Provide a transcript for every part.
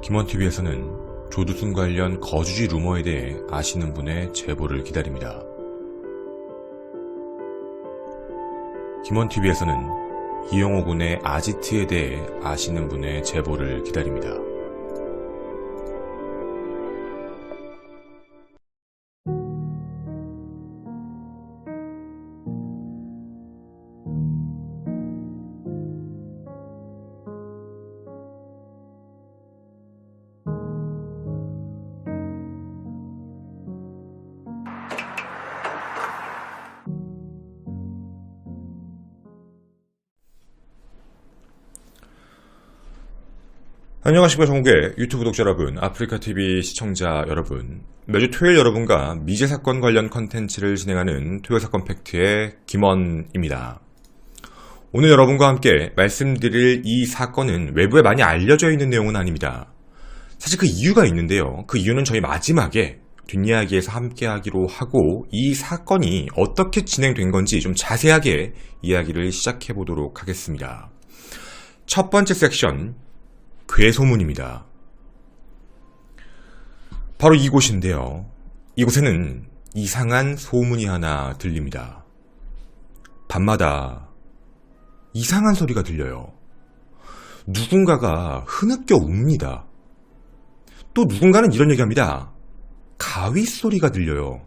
김원TV에서는 조두순 관련 거주지 루머에 대해 아시는 분의 제보를 기다립니다. 김원TV에서는 이영호 군의 아지트에 대해 아시는 분의 제보를 기다립니다. 안녕하십니까 전국의 유튜브 독자 여러분, 아프리카TV 시청자 여러분, 매주 토요일 여러분과 미제 사건 관련 컨텐츠를 진행하는 토요사건 팩트의 김원입니다. 오늘 여러분과 함께 말씀드릴 이 사건은 외부에 많이 알려져 있는 내용은 아닙니다. 사실 그 이유가 있는데요. 그 이유는 저희 마지막에 뒷이야기에서 함께 하기로 하고 이 사건이 어떻게 진행된 건지 좀 자세하게 이야기를 시작해 보도록 하겠습니다. 첫 번째 섹션, 괴소문입니다. 바로 이곳인데요. 이곳에는 이상한 소문이 하나 들립니다. 밤마다 이상한 소리가 들려요. 누군가가 흐느껴 웁니다. 또 누군가는 이런 얘기합니다. 가위 소리가 들려요.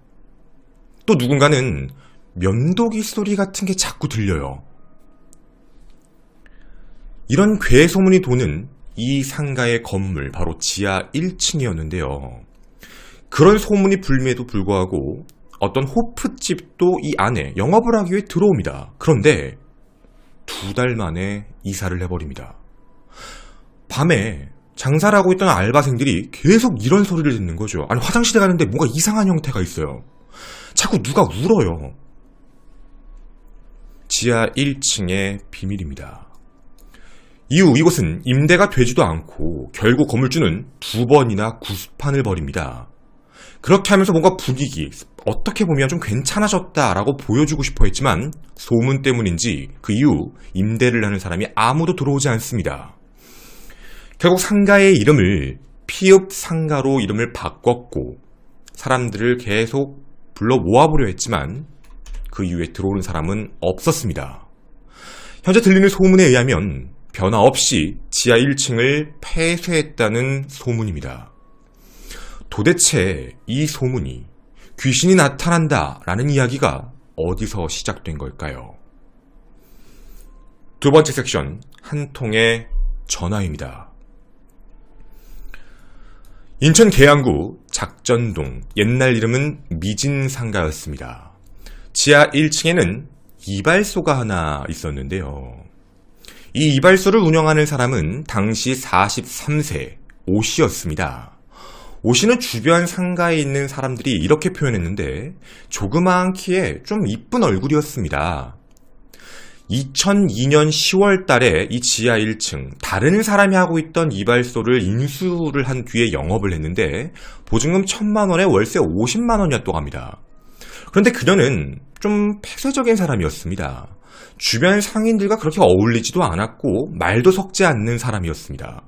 또 누군가는 면도기 소리 같은 게 자꾸 들려요. 이런 괴소문이 도는 이 상가의 건물, 바로 지하 1층이었는데요. 그런 소문이 불미에도 불구하고 어떤 호프집도 이 안에 영업을 하기 위해 들어옵니다. 그런데 2달 만에 이사를 해버립니다. 밤에 장사를 하고 있던 알바생들이 계속 이런 소리를 듣는 거죠. 아니, 화장실에 가는데 뭔가 이상한 형태가 있어요. 자꾸 누가 울어요. 지하 1층의 비밀입니다. 이후 이곳은 임대가 되지도 않고 결국 건물주는 2번이나 구수판을 벌입니다. 그렇게 하면서 뭔가 분위기, 어떻게 보면 좀 괜찮아졌다라고 보여주고 싶어 했지만 소문 때문인지 그 이후 임대를 하는 사람이 아무도 들어오지 않습니다. 결국 상가의 이름을 피읍 상가로 이름을 바꿨고 사람들을 계속 불러 모아보려 했지만 그 이후에 들어오는 사람은 없었습니다. 현재 들리는 소문에 의하면 변화 없이 지하 1층을 폐쇄했다는 소문입니다. 도대체 이 소문이 귀신이 나타난다라는 이야기가 어디서 시작된 걸까요? 두 번째 섹션, 한 통의 전화입니다. 인천 계양구 작전동, 옛날 이름은 미진상가였습니다. 지하 1층에는 이발소가 하나 있었는데요. 이 이발소를 운영하는 사람은 당시 43세 오씨였습니다. 오씨는 주변 상가에 있는 사람들이 이렇게 표현했는데 조그마한 키에 좀 이쁜 얼굴이었습니다. 2002년 10월 달에 이 지하 1층 다른 사람이 하고 있던 이발소를 인수를 한 뒤에 영업을 했는데 보증금 1,000만 원에 월세 50만 원이었다고 합니다. 그런데 그녀는 좀 폐쇄적인 사람이었습니다. 주변 상인들과 그렇게 어울리지도 않았고 말도 섞지 않는 사람이었습니다.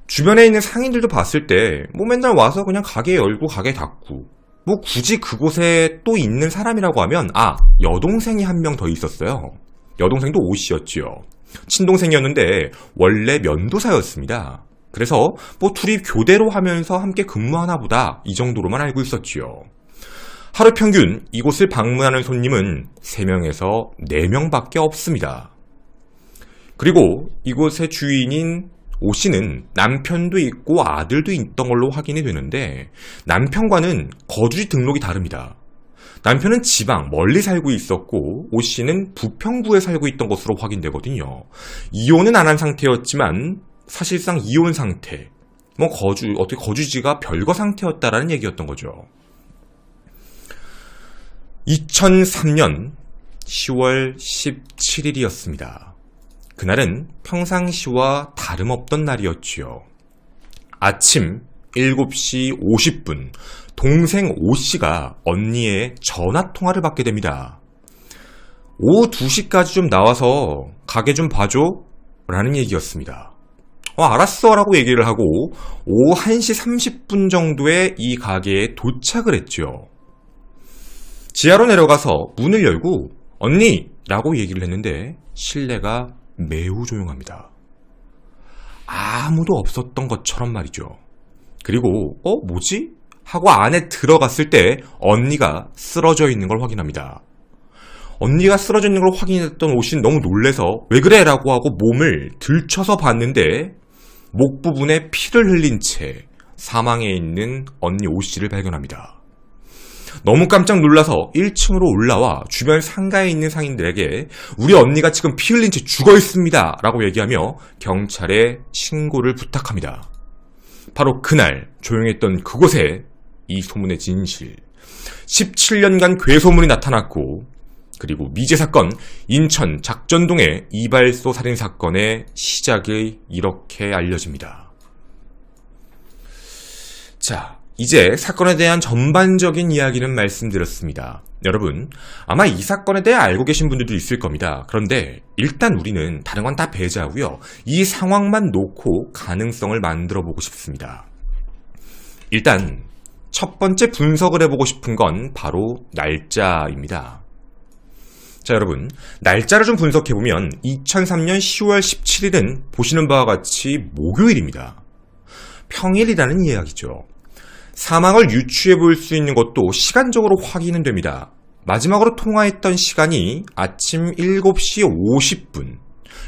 주변에 있는 상인들도 봤을 때 뭐 맨날 와서 그냥 가게 열고 가게 닫고 뭐 굳이 그곳에 또 있는 사람이라고 하면 여동생이 한 명 더 있었어요. 여동생도 오씨였지요. 친동생이었는데 원래 면도사였습니다. 그래서 뭐 둘이 교대로 하면서 함께 근무하나 보다 이 정도로만 알고 있었지요. 하루 평균 이곳을 방문하는 손님은 3명에서 4명밖에 없습니다. 그리고 이곳의 주인인 오씨는 남편도 있고 아들도 있던 걸로 확인이 되는데 남편과는 거주지 등록이 다릅니다. 남편은 지방 멀리 살고 있었고 오씨는 부평구에 살고 있던 것으로 확인되거든요. 이혼은 안 한 상태였지만 사실상 이혼 상태, 어떻게 거주지가 별거 상태였다라는 얘기였던 거죠. 2003년 10월 17일이었습니다. 그날은 평상시와 다름없던 날이었지요. 아침 7시 50분, 동생 오씨가 언니의 전화통화를 받게 됩니다. 오후 2시까지 좀 나와서 가게 좀 봐줘? 라는 얘기였습니다. 알았어 라고 얘기를 하고 오후 1시 30분 정도에 이 가게에 도착을 했죠. 지하로 내려가서 문을 열고 언니! 라고 얘기를 했는데 실내가 매우 조용합니다. 아무도 없었던 것처럼 말이죠. 그리고 뭐지? 하고 안에 들어갔을 때 언니가 쓰러져 있는 걸 확인합니다. 언니가 쓰러져 있는 걸 확인했던 오신 너무 놀래서 왜 그래? 라고 하고 몸을 들쳐서 봤는데 목 부분에 피를 흘린 채 사망해 있는 언니 오씨를 발견합니다. 너무 깜짝 놀라서 1층으로 올라와 주변 상가에 있는 상인들에게 우리 언니가 지금 피 흘린 채 죽어 있습니다 라고 얘기하며 경찰에 신고를 부탁합니다. 바로 그날 조용했던 그곳에 이 소문의 진실, 17년간 괴소문이 나타났고 그리고 미제 사건, 인천 작전동의 이발소 살인 사건의 시작이 이렇게 알려집니다. 자, 이제 사건에 대한 전반적인 이야기는 말씀드렸습니다. 여러분, 아마 이 사건에 대해 알고 계신 분들도 있을 겁니다. 그런데 일단 우리는 다른 건 다 배제하고요. 이 상황만 놓고 가능성을 만들어 보고 싶습니다. 일단 첫 번째 분석을 해보고 싶은 건 바로 날짜입니다. 자, 여러분, 날짜를 좀 분석해보면 2003년 10월 17일은 보시는 바와 같이 목요일입니다. 평일이라는 이야기죠. 사망을 유추해 볼 수 있는 것도 시간적으로 확인은 됩니다. 마지막으로 통화했던 시간이 아침 7시 50분.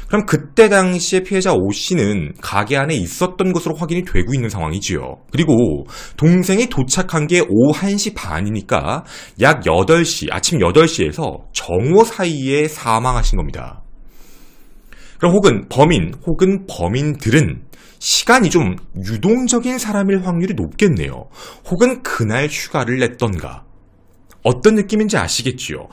그럼 그때 당시에 피해자 오씨는 가게 안에 있었던 것으로 확인이 되고 있는 상황이지요. 그리고 동생이 도착한 게 오후 1시 반이니까 약 8시, 아침 8시에서 정오 사이에 사망하신 겁니다. 그럼 혹은 범인 혹은 범인들은 시간이 좀 유동적인 사람일 확률이 높겠네요. 혹은 그날 휴가를 냈던가. 어떤 느낌인지 아시겠지요?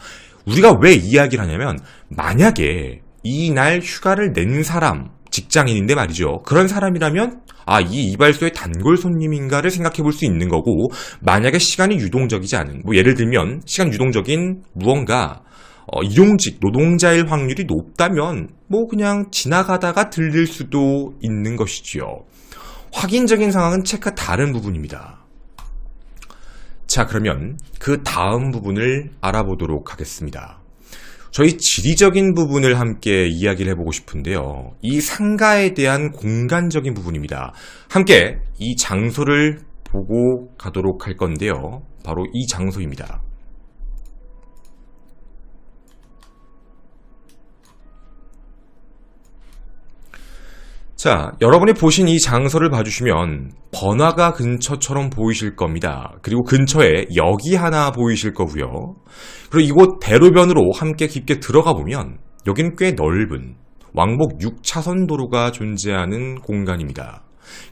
우리가 왜 이야기를 하냐면 만약에 이날 휴가를 낸 사람, 직장인인데 말이죠. 그런 사람이라면 이 이발소의 단골 손님인가를 생각해 볼 수 있는 거고, 만약에 시간이 유동적이지 않은, 예를 들면 시간 유동적인 무언가 일용직 노동자일 확률이 높다면 그냥 지나가다가 들릴 수도 있는 것이지요. 확인적인 상황은 체크가 다른 부분입니다. 자, 그러면 그 다음 부분을 알아보도록 하겠습니다. 저희 지리적인 부분을 함께 이야기를 해보고 싶은데요. 이 상가에 대한 공간적인 부분입니다. 함께 이 장소를 보고 가도록 할 건데요. 바로 이 장소입니다. 자, 여러분이 보신 이 장소를 봐주시면 번화가 근처처럼 보이실 겁니다. 그리고 근처에 역이 하나 보이실 거고요. 그리고 이곳 대로변으로 함께 깊게 들어가 보면 여기는 꽤 넓은 왕복 6차선 도로가 존재하는 공간입니다.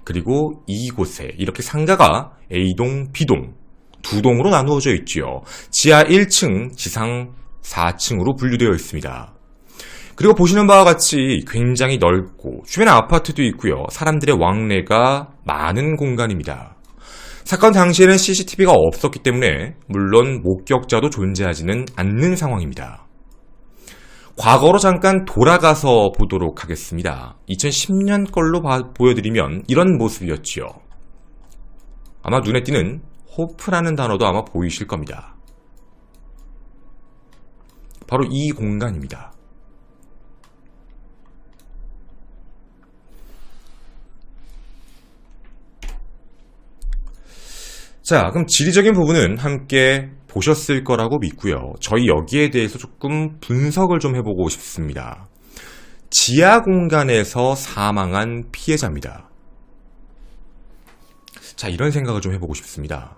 그리고 이곳에 이렇게 상가가 A동, B동 두 동으로 나누어져 있지요. 지하 1층, 지상 4층으로 분류되어 있습니다. 그리고 보시는 바와 같이 굉장히 넓고 주변에 아파트도 있고요. 사람들의 왕래가 많은 공간입니다. 사건 당시에는 CCTV가 없었기 때문에 물론 목격자도 존재하지는 않는 상황입니다. 과거로 잠깐 돌아가서 보도록 하겠습니다. 2010년 걸로 보여드리면 이런 모습이었지요. 아마 눈에 띄는 호프라는 단어도 아마 보이실 겁니다. 바로 이 공간입니다. 자, 그럼 지리적인 부분은 함께 보셨을 거라고 믿고요. 저희 여기에 대해서 조금 분석을 좀 해보고 싶습니다. 지하 공간에서 사망한 피해자입니다. 자, 이런 생각을 좀 해보고 싶습니다.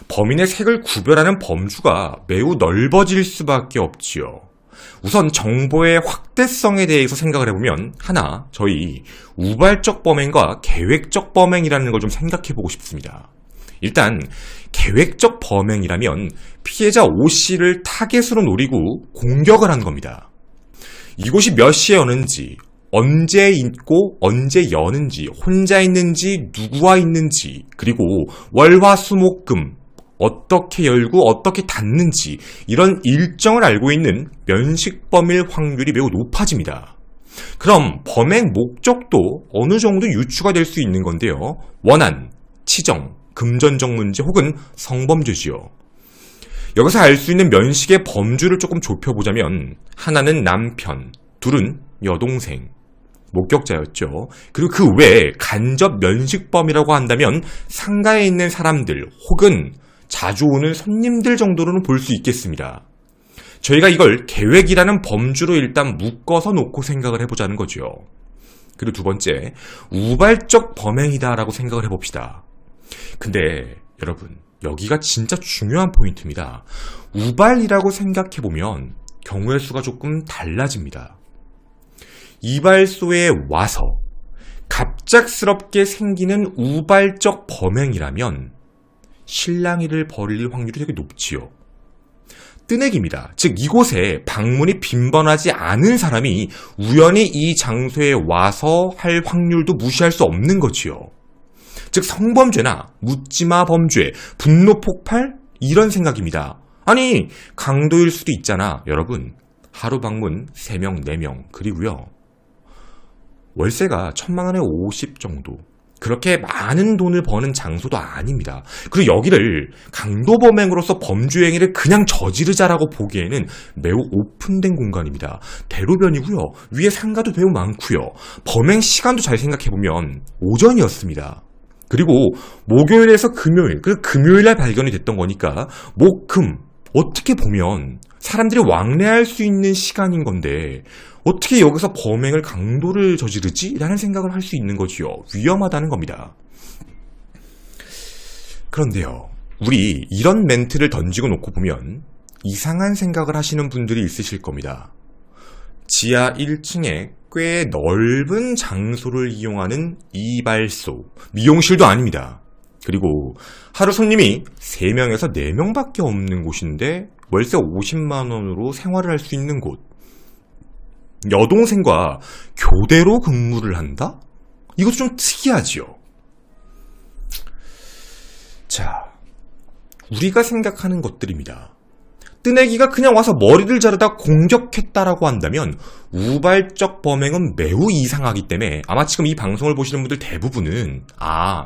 범인의 색을 구별하는 범주가 매우 넓어질 수밖에 없지요. 우선 정보의 확대성에 대해서 생각을 해보면 하나, 저희 우발적 범행과 계획적 범행이라는 걸 좀 생각해보고 싶습니다. 일단 계획적 범행이라면 피해자 O씨를 타겟으로 노리고 공격을 한 겁니다. 이곳이 몇 시에 여는지, 언제 있고 언제 여는지, 혼자 있는지, 누구와 있는지, 그리고 월화수목금 어떻게 열고 어떻게 닫는지 이런 일정을 알고 있는 면식범일 확률이 매우 높아집니다. 그럼 범행 목적도 어느 정도 유추가 될 수 있는 건데요. 원한, 치정, 금전적 문제 혹은 성범죄지요. 여기서 알 수 있는 면식의 범주를 조금 좁혀보자면 하나는 남편, 둘은 여동생, 목격자였죠. 그리고 그 외에 간접 면식범이라고 한다면 상가에 있는 사람들 혹은 자주 오는 손님들 정도로는 볼 수 있겠습니다. 저희가 이걸 계획이라는 범주로 일단 묶어서 놓고 생각을 해보자는 거죠. 그리고 두 번째, 우발적 범행이다라고 생각을 해봅시다. 근데 여러분, 여기가 진짜 중요한 포인트입니다. 우발이라고 생각해보면 경우의 수가 조금 달라집니다. 이발소에 와서 갑작스럽게 생기는 우발적 범행이라면 실랑이를 벌일 확률이 되게 높지요. 뜨내기입니다. 즉 이곳에 방문이 빈번하지 않은 사람이 우연히 이 장소에 와서 할 확률도 무시할 수 없는 거지요. 즉 성범죄나 묻지마 범죄, 분노 폭발 이런 생각입니다. 아니 강도일 수도 있잖아. 여러분 하루 방문 3명, 4명 그리고요. 월세가 1000만 원에 50 정도. 그렇게 많은 돈을 버는 장소도 아닙니다. 그리고 여기를 강도범행으로서 범죄행위를 그냥 저지르자라고 보기에는 매우 오픈된 공간입니다. 대로변이고요. 위에 상가도 매우 많고요. 범행 시간도 잘 생각해보면 오전이었습니다. 그리고 목요일에서 금요일, 그 금요일날 발견이 됐던 거니까 목, 금 어떻게 보면 사람들이 왕래할 수 있는 시간인 건데 어떻게 여기서 범행을 강도를 저지르지? 라는 생각을 할 수 있는 거지요. 위험하다는 겁니다. 그런데요. 우리 이런 멘트를 던지고 놓고 보면 이상한 생각을 하시는 분들이 있으실 겁니다. 지하 1층에 꽤 넓은 장소를 이용하는 이발소, 미용실도 아닙니다. 그리고 하루 손님이 3명에서 4명밖에 없는 곳인데 월세 50만 원으로 생활을 할 수 있는 곳. 여동생과 교대로 근무를 한다? 이것도 좀 특이하지요. 자, 우리가 생각하는 것들입니다. 뜨내기가 그냥 와서 머리를 자르다 공격했다라고 한다면 우발적 범행은 매우 이상하기 때문에 아마 지금 이 방송을 보시는 분들 대부분은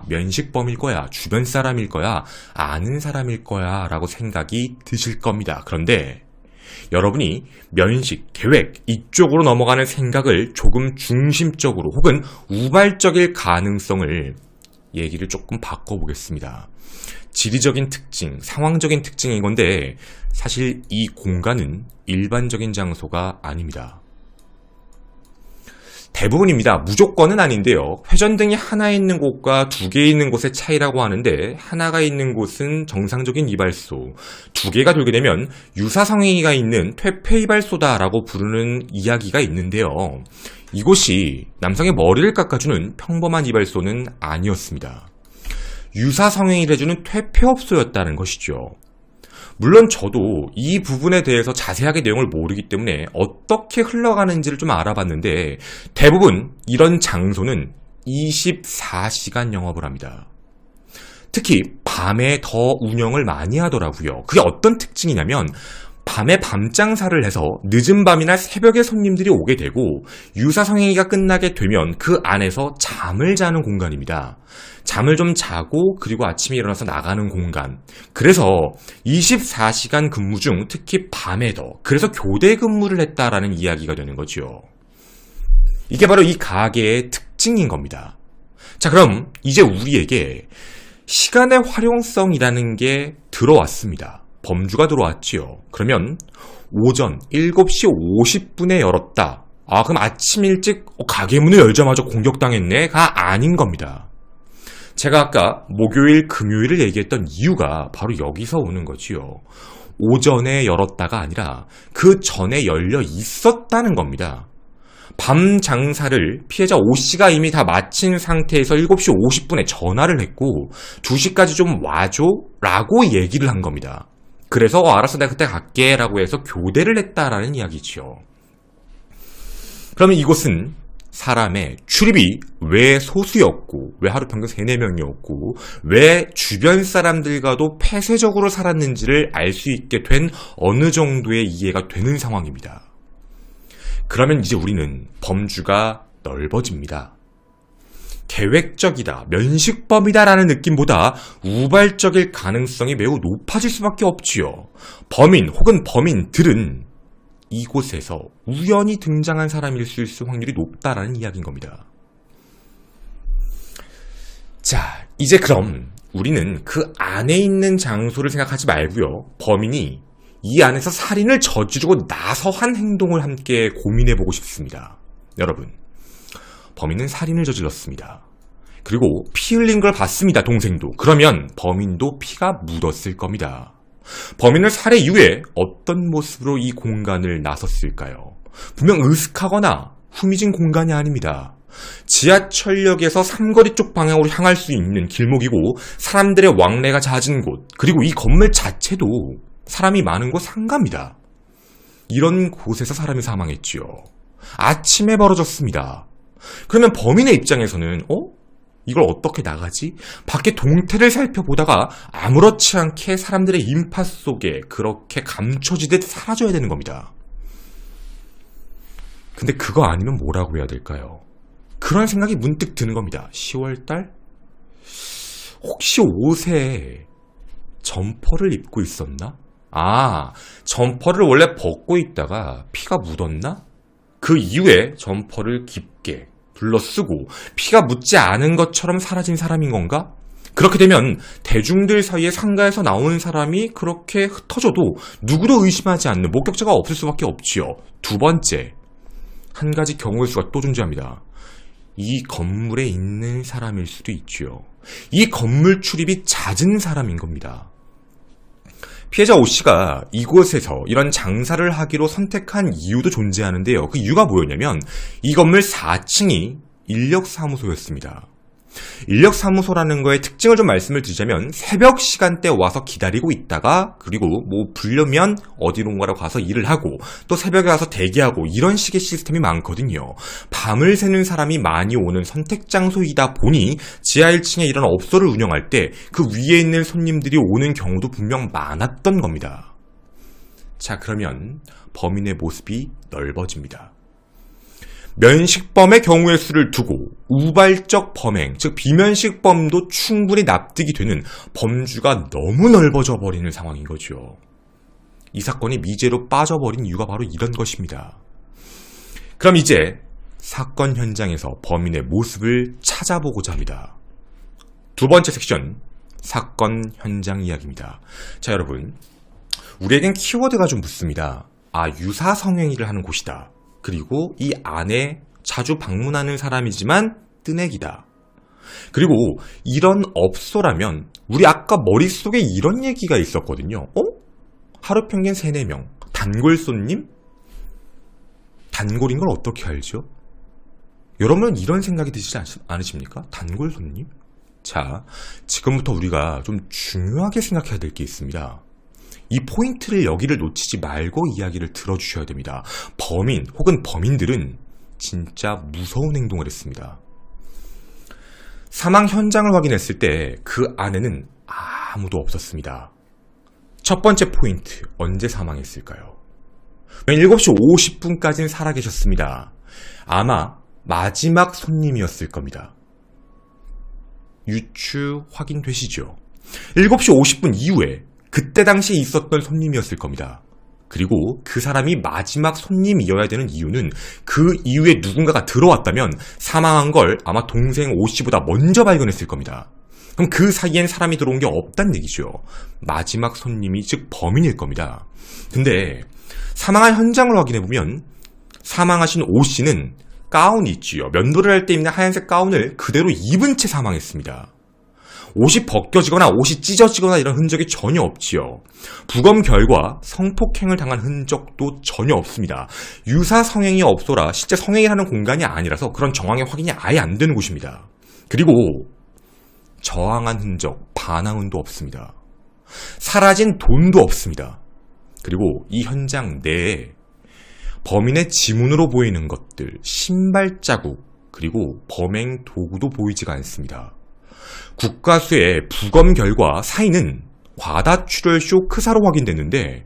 면식범일 거야, 주변 사람일 거야, 아는 사람일 거야 라고 생각이 드실 겁니다. 그런데 여러분이 면식, 계획 이쪽으로 넘어가는 생각을 조금 중심적으로 혹은 우발적일 가능성을 얘기를 조금 바꿔보겠습니다. 지리적인 특징, 상황적인 특징인 건데 사실 이 공간은 일반적인 장소가 아닙니다. 대부분입니다. 무조건은 아닌데요. 회전등이 하나 있는 곳과 2개 있는 곳의 차이라고 하는데 하나가 있는 곳은 정상적인 이발소, 2개가 돌게 되면 유사성행위가 있는 퇴폐이발소다라고 부르는 이야기가 있는데요. 이곳이 남성의 머리를 깎아주는 평범한 이발소는 아니었습니다. 유사성행위를 해주는 퇴폐업소였다는 것이죠. 물론 저도 이 부분에 대해서 자세하게 내용을 모르기 때문에 어떻게 흘러가는지를 좀 알아봤는데 대부분 이런 장소는 24시간 영업을 합니다. 특히 밤에 더 운영을 많이 하더라고요. 그게 어떤 특징이냐면 밤에 밤장사를 해서 늦은 밤이나 새벽에 손님들이 오게 되고 유사성행위가 끝나게 되면 그 안에서 잠을 자는 공간입니다. 잠을 좀 자고 그리고 아침에 일어나서 나가는 공간. 그래서 24시간 근무 중 특히 밤에 더 그래서 교대 근무를 했다라는 이야기가 되는 거죠. 이게 바로 이 가게의 특징인 겁니다. 자, 그럼 이제 우리에게 시간의 활용성이라는 게 들어왔습니다. 범주가 들어왔지요. 그러면 오전 7시 50분에 열었다. 그럼 아침 일찍 가게 문을 열자마자 공격당했네가 아닌 겁니다. 제가 아까 목요일, 금요일을 얘기했던 이유가 바로 여기서 오는 거지요. 오전에 열었다가 아니라 그 전에 열려 있었다는 겁니다. 밤 장사를 피해자 오씨가 이미 다 마친 상태에서 7시 50분에 전화를 했고 2시까지 좀 와줘 라고 얘기를 한 겁니다. 그래서 알았어 내가 그때 갈게 라고 해서 교대를 했다라는 이야기죠. 그러면 이곳은 사람의 출입이 왜 소수였고 왜 하루 평균 3, 4명이었고 왜 주변 사람들과도 폐쇄적으로 살았는지를 알 수 있게 된 어느 정도의 이해가 되는 상황입니다. 그러면 이제 우리는 범주가 넓어집니다. 계획적이다, 면식범이다라는 느낌보다 우발적일 가능성이 매우 높아질 수밖에 없지요. 범인 혹은 범인들은 이곳에서 우연히 등장한 사람일 수 있을 확률이 높다라는 이야기인 겁니다. 자, 이제 그럼 우리는 그 안에 있는 장소를 생각하지 말고요. 범인이 이 안에서 살인을 저지르고 나서 한 행동을 함께 고민해보고 싶습니다. 여러분, 범인은 살인을 저질렀습니다. 그리고 피 흘린 걸 봤습니다, 동생도. 그러면 범인도 피가 묻었을 겁니다. 범인은 살해 이후에 어떤 모습으로 이 공간을 나섰을까요? 분명 으슥하거나 후미진 공간이 아닙니다. 지하철역에서 삼거리 쪽 방향으로 향할 수 있는 길목이고 사람들의 왕래가 잦은 곳, 그리고 이 건물 자체도 사람이 많은 곳 상가입니다. 이런 곳에서 사람이 사망했지요. 아침에 벌어졌습니다. 그러면 범인의 입장에서는 이걸 어떻게 나가지? 밖에 동태를 살펴보다가 아무렇지 않게 사람들의 인파 속에 그렇게 감춰지듯 사라져야 되는 겁니다. 근데 그거 아니면 뭐라고 해야 될까요? 그런 생각이 문득 드는 겁니다. 10월달? 혹시 옷에 점퍼를 입고 있었나? 점퍼를 원래 벗고 있다가 피가 묻었나? 그 이후에 점퍼를 깊게 둘러쓰고 피가 묻지 않은 것처럼 사라진 사람인 건가? 그렇게 되면 대중들 사이에 상가에서 나오는 사람이 그렇게 흩어져도 누구도 의심하지 않는 목격자가 없을 수밖에 없지요. 두 번째, 한 가지 경우의 수가 또 존재합니다. 이 건물에 있는 사람일 수도 있지요. 이 건물 출입이 잦은 사람인 겁니다. 피해자 O씨가 이곳에서 이런 장사를 하기로 선택한 이유도 존재하는데요. 그 이유가 뭐였냐면 이 건물 4층이 인력사무소였습니다. 인력사무소라는 거의 특징을 좀 말씀을 드리자면 새벽 시간대 와서 기다리고 있다가 그리고 부르면 어디론가로 가서 일을 하고 또 새벽에 와서 대기하고 이런 식의 시스템이 많거든요. 밤을 새는 사람이 많이 오는 선택 장소이다 보니 지하 1층에 이런 업소를 운영할 때 그 위에 있는 손님들이 오는 경우도 분명 많았던 겁니다. 자, 그러면 범인의 모습이 넓어집니다. 면식범의 경우의 수를 두고 우발적 범행, 즉 비면식범도 충분히 납득이 되는 범주가 너무 넓어져 버리는 상황인 거죠. 이 사건이 미제로 빠져버린 이유가 바로 이런 것입니다. 그럼 이제 사건 현장에서 범인의 모습을 찾아보고자 합니다. 두 번째 섹션, 사건 현장 이야기입니다. 자, 여러분, 우리에겐 키워드가 좀 붙습니다. 유사성행위를 하는 곳이다. 그리고 이 안에 자주 방문하는 사람이지만 뜨내기다. 그리고 이런 업소라면 우리 아까 머릿속에 이런 얘기가 있었거든요. 하루 평균 3, 4명. 단골 손님? 단골인 걸 어떻게 알죠? 여러분은 이런 생각이 드시지 않으십니까? 단골 손님? 자, 지금부터 우리가 좀 중요하게 생각해야 될 게 있습니다. 이 포인트를 여기를 놓치지 말고 이야기를 들어주셔야 됩니다. 범인 혹은 범인들은 진짜 무서운 행동을 했습니다. 사망 현장을 확인했을 때 그 안에는 아무도 없었습니다. 첫 번째 포인트, 언제 사망했을까요? 7시 50분까지는 살아계셨습니다. 아마 마지막 손님이었을 겁니다. 유추 확인되시죠? 7시 50분 이후에 그때 당시에 있었던 손님이었을 겁니다. 그리고 그 사람이 마지막 손님이어야 되는 이유는 그 이후에 누군가가 들어왔다면 사망한 걸 아마 동생 O씨보다 먼저 발견했을 겁니다. 그럼 그 사이엔 사람이 들어온 게 없다는 얘기죠. 마지막 손님이 즉 범인일 겁니다. 근데 사망한 현장을 확인해보면 사망하신 O씨는 가운이 있지요. 면도를 할 때 입는 하얀색 가운을 그대로 입은 채 사망했습니다. 옷이 벗겨지거나 옷이 찢어지거나 이런 흔적이 전혀 없지요. 부검 결과 성폭행을 당한 흔적도 전혀 없습니다. 유사 성행위 업소라 실제 성행위를 하는 공간이 아니라서 그런 정황의 확인이 아예 안 되는 곳입니다. 그리고 저항한 흔적, 반항은도 없습니다. 사라진 돈도 없습니다. 그리고 이 현장 내에 범인의 지문으로 보이는 것들, 신발 자국, 그리고 범행 도구도 보이지가 않습니다. 국과수의 부검 결과 사인은 과다출혈 쇼크사로 확인됐는데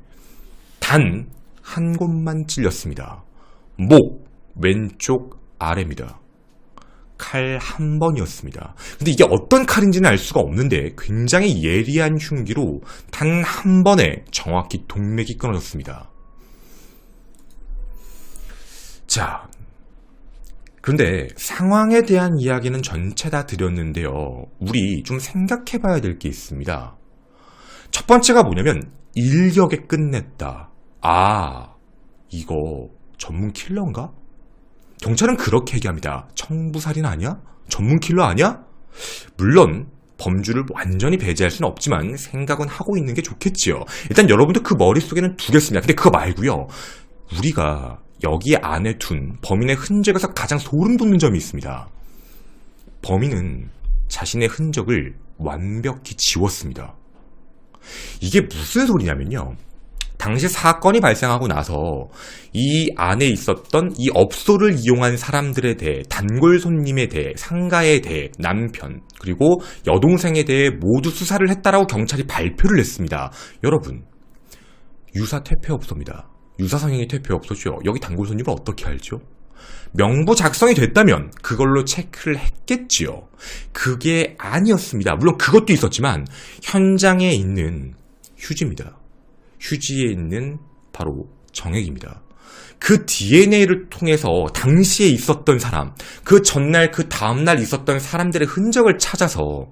단 한 곳만 찔렸습니다. 목 왼쪽 아래입니다. 칼 한 번이었습니다. 근데 이게 어떤 칼인지는 알 수가 없는데 굉장히 예리한 흉기로 단 한 번에 정확히 동맥이 끊어졌습니다. 자, 그런데 상황에 대한 이야기는 전체 다 드렸는데요. 우리 좀 생각해 봐야 될 게 있습니다. 첫 번째가 뭐냐면 인력에 끝냈다. 아, 이거 전문 킬러인가? 경찰은 그렇게 얘기합니다. 청부살인 아니야? 전문 킬러 아니야? 물론 범주를 완전히 배제할 수는 없지만 생각은 하고 있는 게 좋겠지요. 일단 여러분도 그 머릿속에는 두겠습니다. 근데 그거 말고요. 우리가 여기 안에 둔 범인의 흔적에서 가장 소름 돋는 점이 있습니다. 범인은 자신의 흔적을 완벽히 지웠습니다. 이게 무슨 소리냐면요. 당시 사건이 발생하고 나서 이 안에 있었던 이 업소를 이용한 사람들에 대해, 단골 손님에 대해, 상가에 대해, 남편, 그리고 여동생에 대해 모두 수사를 했다라고 경찰이 발표를 했습니다. 여러분, 유사 퇴폐업소입니다. 유사 성행위 퇴폐업소죠. 여기 단골 손님을 어떻게 알죠? 명부 작성이 됐다면 그걸로 체크를 했겠지요. 그게 아니었습니다. 물론 그것도 있었지만 현장에 있는 휴지입니다. 휴지에 있는 바로 정액입니다. 그 DNA를 통해서 당시에 있었던 사람, 그 전날, 그 다음날 있었던 사람들의 흔적을 찾아서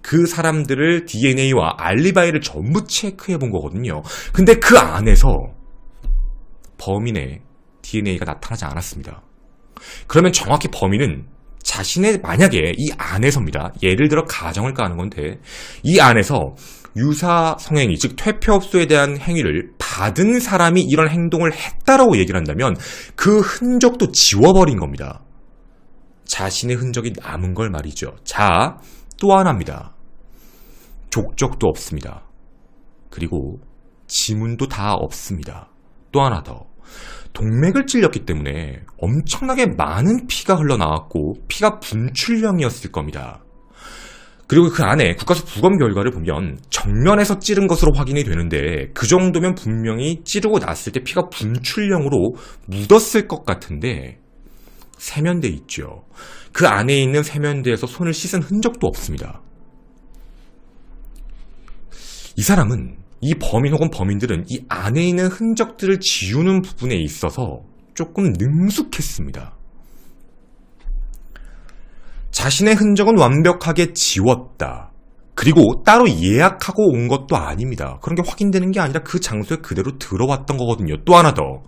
그 사람들을 DNA와 알리바이를 전부 체크해 본 거거든요. 근데 그 안에서 범인의 DNA가 나타나지 않았습니다. 그러면 정확히 범인은 자신의, 만약에 이 안에서입니다. 예를 들어 가정을 까는 건데 이 안에서 유사 성행위, 즉 퇴폐업소에 대한 행위를 받은 사람이 이런 행동을 했다라고 얘기를 한다면 그 흔적도 지워버린 겁니다. 자신의 흔적이 남은 걸 말이죠. 자, 또 하나입니다. 족적도 없습니다. 그리고 지문도 다 없습니다. 또 하나 더. 동맥을 찔렸기 때문에 엄청나게 많은 피가 흘러나왔고 피가 분출형이었을 겁니다. 그리고 그 안에 국가수 부검 결과를 보면 정면에서 찌른 것으로 확인이 되는데 그 정도면 분명히 찌르고 났을 때 피가 분출형으로 묻었을 것 같은데 세면대 있죠. 그 안에 있는 세면대에서 손을 씻은 흔적도 없습니다. 이 사람은, 이 범인 혹은 범인들은 이 안에 있는 흔적들을 지우는 부분에 있어서 조금 능숙했습니다. 자신의 흔적은 완벽하게 지웠다. 그리고 따로 예약하고 온 것도 아닙니다. 그런 게 확인되는 게 아니라 그 장소에 그대로 들어왔던 거거든요. 또 하나 더.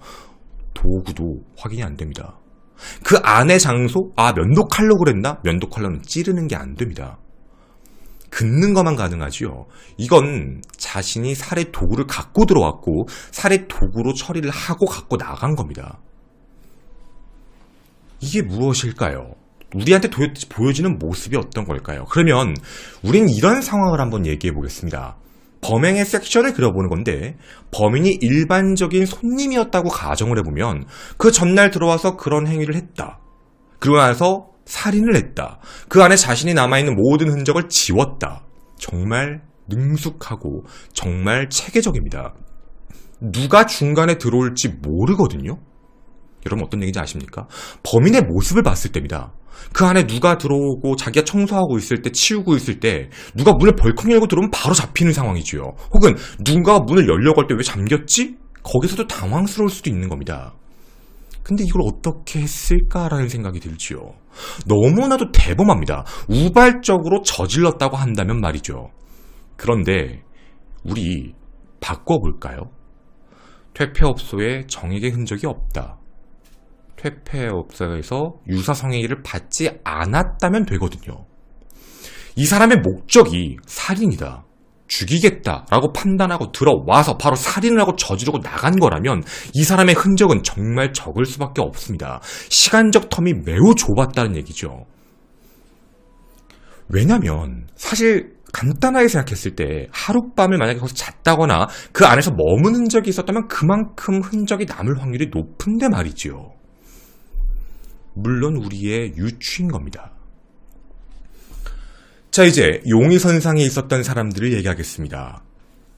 도구도 확인이 안 됩니다. 그 안의 장소? 아, 면도칼로 그랬나? 면도칼로는 찌르는 게 안 됩니다. 긋는 것만 가능하지요. 이건 자신이 살해 도구를 갖고 들어왔고 살해 도구로 처리를 하고 갖고 나간 겁니다. 이게 무엇일까요? 우리한테 보여지는 모습이 어떤 걸까요? 그러면 우린 이런 상황을 한번 얘기해 보겠습니다. 범행의 섹션을 그려보는 건데 범인이 일반적인 손님이었다고 가정을 해보면 그 전날 들어와서 그런 행위를 했다. 그러고 나서 살인을 했다. 그 안에 자신이 남아있는 모든 흔적을 지웠다. 정말 능숙하고 정말 체계적입니다. 누가 중간에 들어올지 모르거든요. 여러분 어떤 얘기인지 아십니까? 범인의 모습을 봤을 때입니다. 그 안에 누가 들어오고 자기가 청소하고 있을 때, 치우고 있을 때 누가 문을 벌컥 열고 들어오면 바로 잡히는 상황이지요. 혹은 누군가가 문을 열려고 할 때 왜 잠겼지? 거기서도 당황스러울 수도 있는 겁니다. 근데 이걸 어떻게 했을까라는 생각이 들지요. 너무나도 대범합니다. 우발적으로 저질렀다고 한다면 말이죠. 그런데 우리 바꿔볼까요? 퇴폐업소에 정액의 흔적이 없다. 퇴폐업소에서 유사성행위를 받지 않았다면 되거든요. 이 사람의 목적이 살인이다, 죽이겠다라고 판단하고 들어와서 바로 살인을 하고 저지르고 나간 거라면 이 사람의 흔적은 정말 적을 수밖에 없습니다. 시간적 텀이 매우 좁았다는 얘기죠. 왜냐면 사실 간단하게 생각했을 때 하룻밤을 만약에 거기서 잤다거나 그 안에서 머무는 적이 있었다면 그만큼 흔적이 남을 확률이 높은데 말이지요. 물론 우리의 유추인 겁니다. 자, 이제 용의선상에 있었던 사람들을 얘기하겠습니다.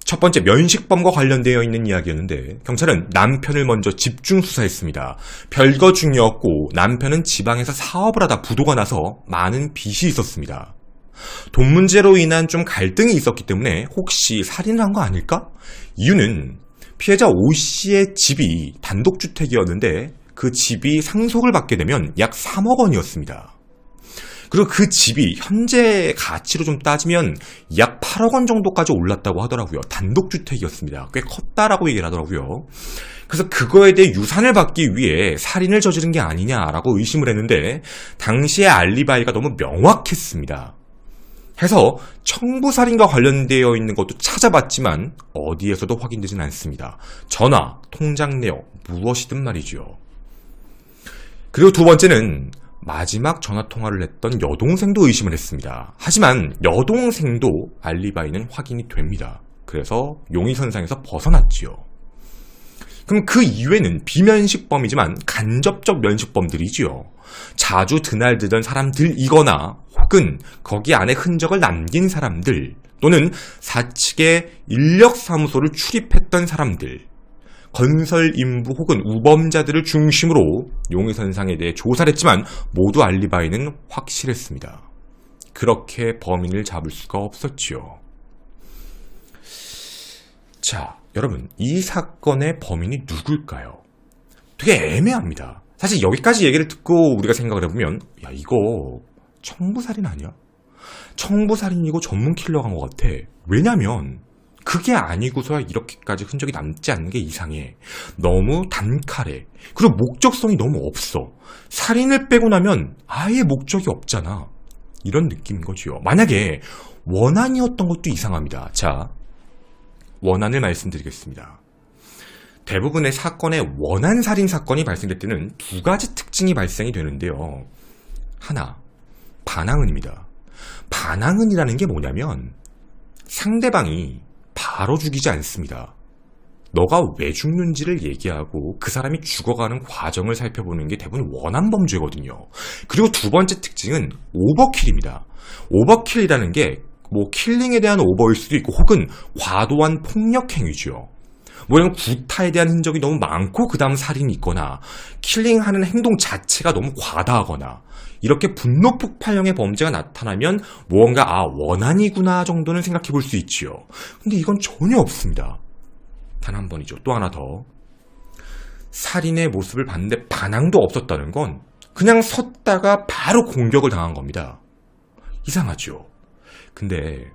첫 번째 면식범과 관련되어 있는 이야기였는데 경찰은 남편을 먼저 집중 수사했습니다. 별거 중이었고 남편은 지방에서 사업을 하다 부도가 나서 많은 빚이 있었습니다. 돈 문제로 인한 좀 갈등이 있었기 때문에 혹시 살인을 한 거 아닐까? 이유는 피해자 오 씨의 집이 단독주택이었는데 그 집이 상속을 받게 되면 약 3억 원이었습니다. 그리고 그 집이 현재 가치로 좀 따지면 약 8억 원 정도까지 올랐다고 하더라고요. 단독주택이었습니다. 꽤 컸다라고 얘기를 하더라고요. 그래서 그거에 대해 유산을 받기 위해 살인을 저지른 게 아니냐라고 의심을 했는데 당시의 알리바이가 너무 명확했습니다. 해서 청부살인과 관련되어 있는 것도 찾아봤지만 어디에서도 확인되진 않습니다. 전화, 통장 내역, 무엇이든 말이죠. 그리고 두 번째는 마지막 전화통화를 했던 여동생도 의심을 했습니다. 하지만 여동생도 알리바이는 확인이 됩니다. 그래서 용의선상에서 벗어났지요. 그럼 그 이외는 비면식범이지만 간접적 면식범들이지요. 자주 드날드던 사람들이거나 혹은 거기 안에 흔적을 남긴 사람들 또는 사측의 인력사무소를 출입했던 사람들, 건설 인부 혹은 우범자들을 중심으로 용의선상에 대해 조사를 했지만 모두 알리바이는 확실했습니다. 그렇게 범인을 잡을 수가 없었지요. 자, 여러분, 이 사건의 범인이 누굴까요? 되게 애매합니다. 사실 여기까지 얘기를 듣고 우리가 생각을 해보면 야, 이거 청부살인 아니야? 청부살인이고 전문킬러가 한 것 같아. 왜냐면 그게 아니고서야 이렇게까지 흔적이 남지 않는 게 이상해. 너무 단칼에. 그리고 목적성이 너무 없어. 살인을 빼고 나면 아예 목적이 없잖아. 이런 느낌인 거지요. 만약에 원한이었던 것도 이상합니다. 자, 원한을 말씀드리겠습니다. 대부분의 사건에 원한 살인 사건이 발생될 때는 두 가지 특징이 발생이 되는데요. 하나, 반항은입니다. 반항은이라는 게 뭐냐면 상대방이 바로 죽이지 않습니다. 너가 왜 죽는지를 얘기하고 그 사람이 죽어가는 과정을 살펴보는 게 대부분 원한 범죄거든요. 그리고 두 번째 특징은 오버킬입니다. 오버킬이라는 게 뭐 킬링에 대한 오버일 수도 있고 혹은 과도한 폭력 행위죠. 뭐 이런 구타에 대한 흔적이 너무 많고 그 다음 살인이 있거나 킬링하는 행동 자체가 너무 과다하거나 이렇게 분노 폭발형의 범죄가 나타나면 무언가 원한이구나 정도는 생각해 볼 수 있지요. 근데 이건 전혀 없습니다. 단 한 번이죠. 또 하나 더. 살인의 모습을 봤는데 반항도 없었다는 건 그냥 섰다가 바로 공격을 당한 겁니다. 이상하죠. 근데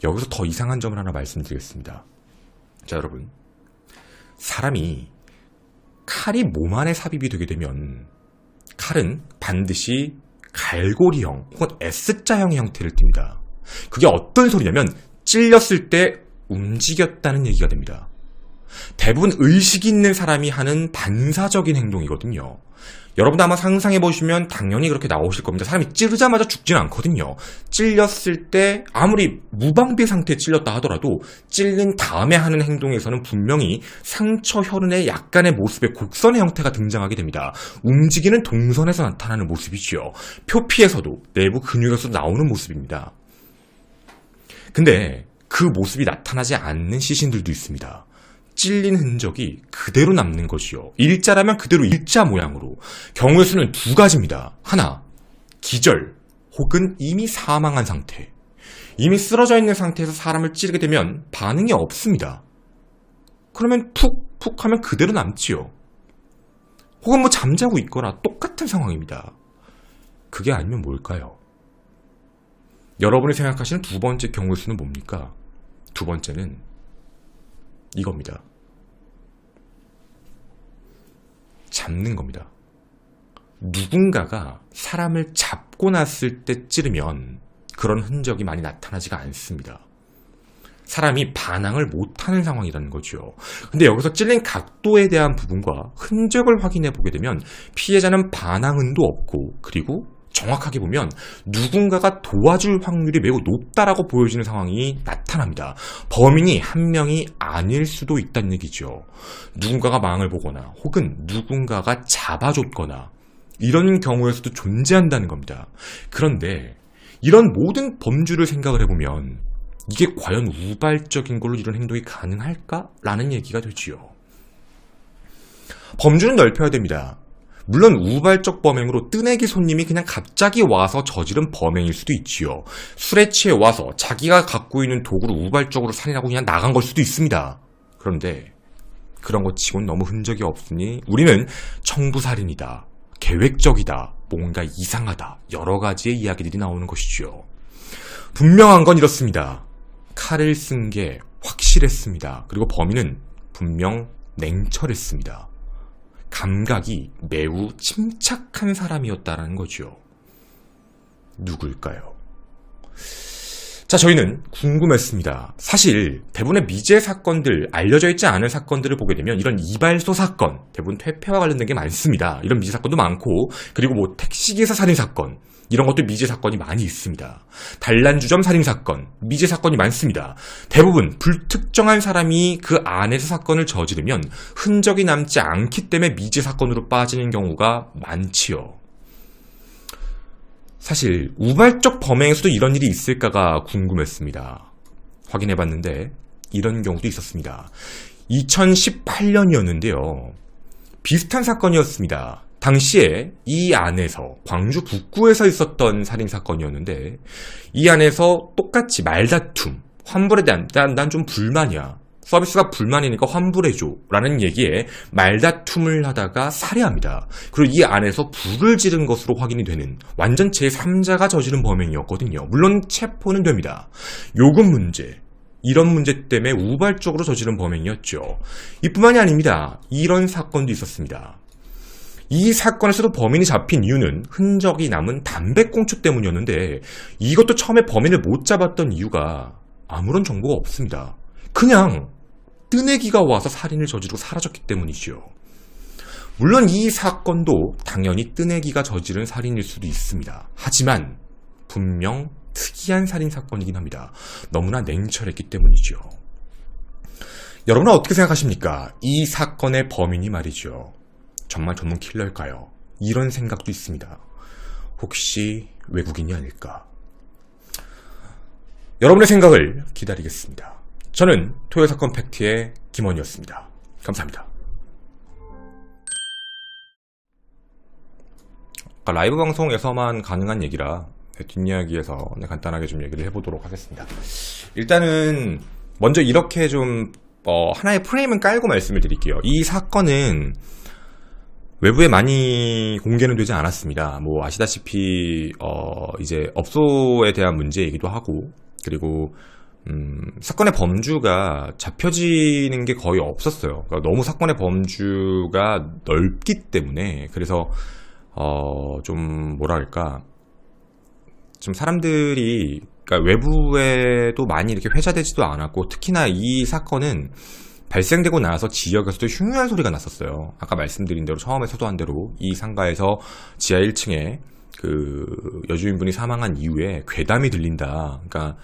여기서 더 이상한 점을 하나 말씀드리겠습니다. 자, 여러분, 사람이 칼이 몸 안에 삽입이 되게 되면 칼은 반드시 갈고리형 혹은 S자형의 형태를 띱니다. 그게 어떤 소리냐면 찔렸을 때 움직였다는 얘기가 됩니다. 대부분 의식이 있는 사람이 하는 반사적인 행동이거든요. 여러분도 아마 상상해보시면 당연히 그렇게 나오실 겁니다. 사람이 찌르자마자 죽지는 않거든요. 찔렸을 때 아무리 무방비 상태에 찔렸다 하더라도 찔린 다음에 하는 행동에서는 분명히 상처 혈흔의 약간의 모습의 곡선의 형태가 등장하게 됩니다. 움직이는 동선에서 나타나는 모습이지요. 표피에서도 내부 근육에서도 나오는 모습입니다. 근데 그 모습이 나타나지 않는 시신들도 있습니다. 찔린 흔적이 그대로 남는 것이요. 일자라면 그대로 일자 모양으로. 경우의 수는 두 가지입니다. 하나, 기절 혹은 이미 사망한 상태. 이미 쓰러져 있는 상태에서 사람을 찌르게 되면 반응이 없습니다. 그러면 푹 하면 그대로 남지요. 혹은 뭐 잠자고 있거나 똑같은 상황입니다. 그게 아니면 뭘까요? 여러분이 생각하시는 두 번째 경우의 수는 뭡니까? 두 번째는 이겁니다. 잡는 겁니다. 누군가가 사람을 잡고 났을 때 찌르면 그런 흔적이 많이 나타나지가 않습니다. 사람이 반항을 못하는 상황이라는 거죠. 근데 여기서 찔린 각도에 대한 부분과 흔적을 확인해 보게 되면 피해자는 반항은도 없고 그리고 정확하게 보면 누군가가 도와줄 확률이 매우 높다라고 보여지는 상황이 나타납니다. 범인이 한 명이 아닐 수도 있다는 얘기죠. 누군가가 망을 보거나 혹은 누군가가 잡아줬거나 이런 경우에서도 존재한다는 겁니다. 그런데 이런 모든 범주를 생각을 해보면 이게 과연 우발적인 걸로 이런 행동이 가능할까라는 얘기가 되지요. 범주는 넓혀야 됩니다. 물론 우발적 범행으로 뜨내기 손님이 그냥 갑자기 와서 저지른 범행일 수도 있지요. 술에 취해 와서 자기가 갖고 있는 도구로 우발적으로 살인하고 그냥 나간 걸 수도 있습니다. 그런데 그런 것 치고는 너무 흔적이 없으니 우리는 청부살인이다, 계획적이다, 뭔가 이상하다, 여러 가지의 이야기들이 나오는 것이죠. 분명한 건 이렇습니다. 칼을 쓴 게 확실했습니다. 그리고 범인은 분명 냉철했습니다. 감각이 매우 침착한 사람이었다는 거죠. 누굴까요? 자, 저희는 궁금했습니다. 사실 대부분의 미제 사건들, 알려져 있지 않은 사건들을 보게 되면 이런 이발소 사건, 대부분 퇴폐와 관련된 게 많습니다. 이런 미제 사건도 많고, 그리고 뭐 택시기사 살인 사건, 이런 것도 미제 사건이 많이 있습니다. 단란주점 살인 사건, 미제 사건이 많습니다. 대부분 불특정한 사람이 그 안에서 사건을 저지르면 흔적이 남지 않기 때문에 미제 사건으로 빠지는 경우가 많지요. 사실 우발적 범행에서도 이런 일이 있을까가 궁금했습니다. 확인해봤는데 이런 경우도 있었습니다. 2018년이었는데요. 비슷한 사건이었습니다. 당시에 이 안에서 광주 북구에서 있었던 살인사건이었는데 이 안에서 똑같이 말다툼, 환불에 대한 난 좀 불만이야. 서비스가 불만이니까 환불해줘 라는 얘기에 말다툼을 하다가 살해합니다. 그리고 이 안에서 불을 지른 것으로 확인이 되는 완전 제3자가 저지른 범행이었거든요. 물론 체포는 됩니다. 요금 문제, 이런 문제 때문에 우발적으로 저지른 범행이었죠. 이뿐만이 아닙니다. 이런 사건도 있었습니다. 이 사건에서도 범인이 잡힌 이유는 흔적이 남은 담배꽁초 때문이었는데 이것도 처음에 범인을 못 잡았던 이유가 아무런 정보가 없습니다. 그냥 뜨내기가 와서 살인을 저지르고 사라졌기 때문이죠. 물론 이 사건도 당연히 뜨내기가 저지른 살인일 수도 있습니다. 하지만 분명 특이한 살인 사건이긴 합니다. 너무나 냉철했기 때문이죠. 여러분은 어떻게 생각하십니까? 이 사건의 범인이 말이죠. 정말 전문 킬러일까요? 이런 생각도 있습니다. 혹시 외국인이 아닐까? 여러분의 생각을 기다리겠습니다. 저는 토요사건 팩트의 김원이었습니다. 감사합니다. 라이브 방송에서만 가능한 얘기라 뒷이야기에서 간단하게 좀 얘기를 해보도록 하겠습니다. 일단은 먼저 이렇게 좀 하나의 프레임은 깔고 말씀을 드릴게요. 이 사건은 외부에 많이 공개는 되지 않았습니다. 뭐 아시다시피 이제 업소에 대한 문제이기도 하고, 그리고 사건의 범주가 잡혀지는 게 거의 없었어요. 그러니까 너무 사건의 범주가 넓기 때문에, 그래서 좀 뭐랄까, 좀 사람들이, 그러니까 외부에도 많이 이렇게 회자되지도 않았고, 특히나 이 사건은 발생되고 나서 지역에서도 흉흉한 소리가 났었어요. 아까 말씀드린 대로, 처음에 서도한 대로 이 상가에서 지하 1층에 그 여주인분이 사망한 이후에 괴담이 들린다. 그러니까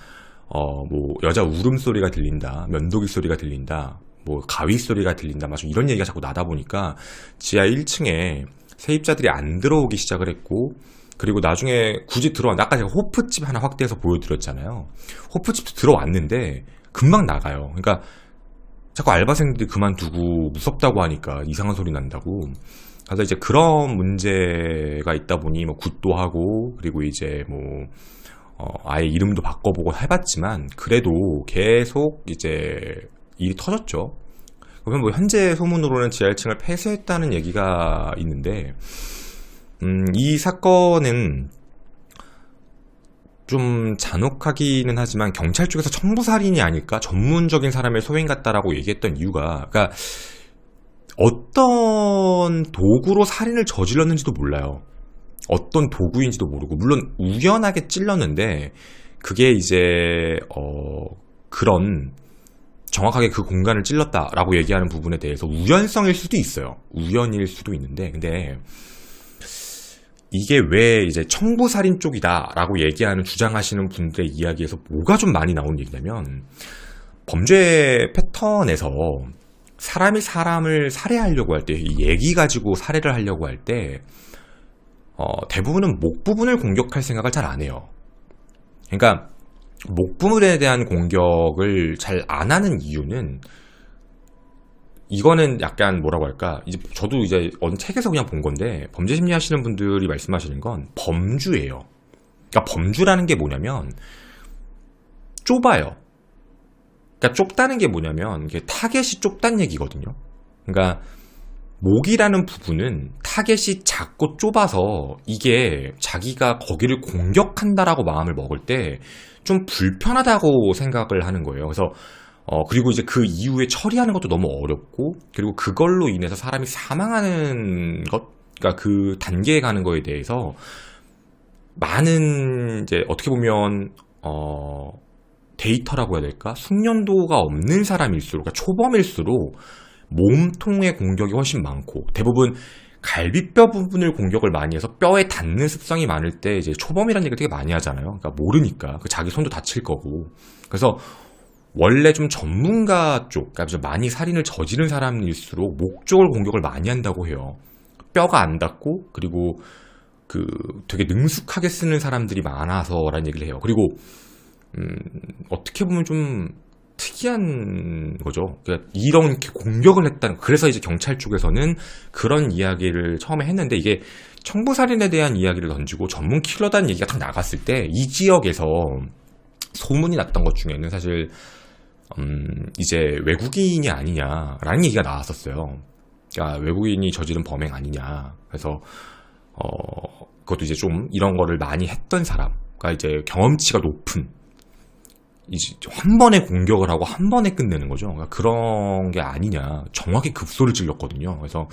뭐 여자 울음소리가 들린다, 면도기 소리가 들린다, 뭐 가위 소리가 들린다, 막 이런 얘기가 자꾸 나다 보니까 지하 1층에 세입자들이 안 들어오기 시작을 했고, 그리고 나중에 굳이 들어왔는데, 아까 제가 호프집 하나 확대해서 보여드렸잖아요. 호프집도 들어왔는데 금방 나가요. 그러니까 자꾸 알바생들이 그만두고 무섭다고 하니까 이상한 소리 난다고. 그래서 이제 그런 문제가 있다 보니 뭐 굿도 하고, 그리고 이제 뭐 아예 이름도 바꿔보고 해봤지만 그래도 계속 이제 일이 터졌죠. 그러면 뭐 현재 소문으로는 지하 1층을 폐쇄했다는 얘기가 있는데, 이 사건은 좀 잔혹하기는 하지만 경찰 쪽에서 청부살인이 아닐까, 전문적인 사람의 소행 같다라고 얘기했던 이유가, 그러니까 어떤 도구로 살인을 저질렀는지도 몰라요. 어떤 도구인지도 모르고, 물론 우연하게 찔렀는데 그게 이제 그런 정확하게 그 공간을 찔렀다라고 얘기하는 부분에 대해서 우연성일 수도 있어요. 우연일 수도 있는데, 근데 이게 왜 이제 청부살인 쪽이다라고 얘기하는, 주장하시는 분들의 이야기에서 뭐가 좀 많이 나온 얘기냐면, 범죄 패턴에서 사람이 사람을 살해하려고 할 때, 얘기 가지고 살해를 하려고 할 때 대부분은 목 부분을 공격할 생각을 잘 안 해요. 그러니까 목부물에 대한 공격을 잘 안 하는 이유는, 이거는 약간 뭐라고 할까, 이제 저도 이제 어느 책에서 그냥 본 건데, 범죄 심리 하시는 분들이 말씀하시는 건 범주예요. 그러니까 범주라는 게 뭐냐면 좁아요. 그러니까 좁다는 게 뭐냐면 이게 타겟이 좁다는 얘기거든요. 그러니까 목이라는 부분은 타겟이 작고 좁아서 이게 자기가 거기를 공격한다라고 마음을 먹을 때 좀 불편하다고 생각을 하는 거예요. 그래서 그리고 이제 그 이후에 처리하는 것도 너무 어렵고, 그리고 그걸로 인해서 사람이 사망하는 것, 그러니까 그 단계에 가는 거에 대해서 많은 이제 어떻게 보면 데이터라고 해야 될까? 숙련도가 없는 사람일수록, 그러니까 초범일수록 몸통의 공격이 훨씬 많고, 대부분 갈비뼈 부분을 공격을 많이 해서 뼈에 닿는 습성이 많을 때 이제 초범이라는 얘기를 되게 많이 하잖아요. 그러니까 모르니까 그 자기 손도 다칠 거고. 그래서 원래 좀 전문가 쪽, 그러니까 좀 많이 살인을 저지른 사람일수록 목 쪽을 공격을 많이 한다고 해요. 뼈가 안 닿고, 그리고 그 되게 능숙하게 쓰는 사람들이 많아서라는 얘기를 해요. 그리고 어떻게 보면 좀 특이한 거죠. 그러니까 이렇게 공격을 했다는, 그래서 이제 경찰 쪽에서는 그런 이야기를 처음에 했는데, 이게 청부살인에 대한 이야기를 던지고 전문 킬러다는 얘기가 딱 나갔을 때 이 지역에서 소문이 났던 것 중에는 사실 이제 외국인이 아니냐라는 얘기가 나왔었어요. 그러니까 외국인이 저지른 범행 아니냐. 그래서 그것도 이제 좀 이런 거를 많이 했던 사람, 그러니까 이제 경험치가 높은, 이제 한 번에 공격을 하고 한 번에 끝내는 거죠. 그러니까 그런 게 아니냐. 정확히 급소를 찔렀거든요. 그래서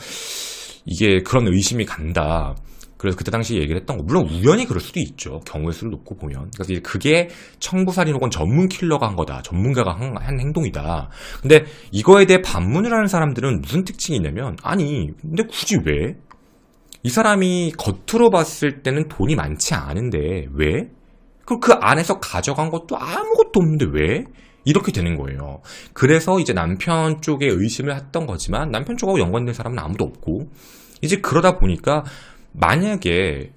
이게 그런 의심이 간다. 그래서 그때 당시 얘기를 했던 거, 물론 우연히 그럴 수도 있죠. 경우의 수를 놓고 보면. 그래서 이제 그게 청부살인 혹은 전문 킬러가 한 거다. 전문가가 한 행동이다. 근데 이거에 대해 반문을 하는 사람들은 무슨 특징이 있냐면, 아니, 근데 굳이 왜? 이 사람이 겉으로 봤을 때는 돈이 많지 않은데 왜? 그리고 그 안에서 가져간 것도 아무것도 없는데 왜? 이렇게 되는 거예요. 그래서 이제 남편 쪽에 의심을 했던 거지만 남편 쪽하고 연관된 사람은 아무도 없고, 이제 그러다 보니까 만약에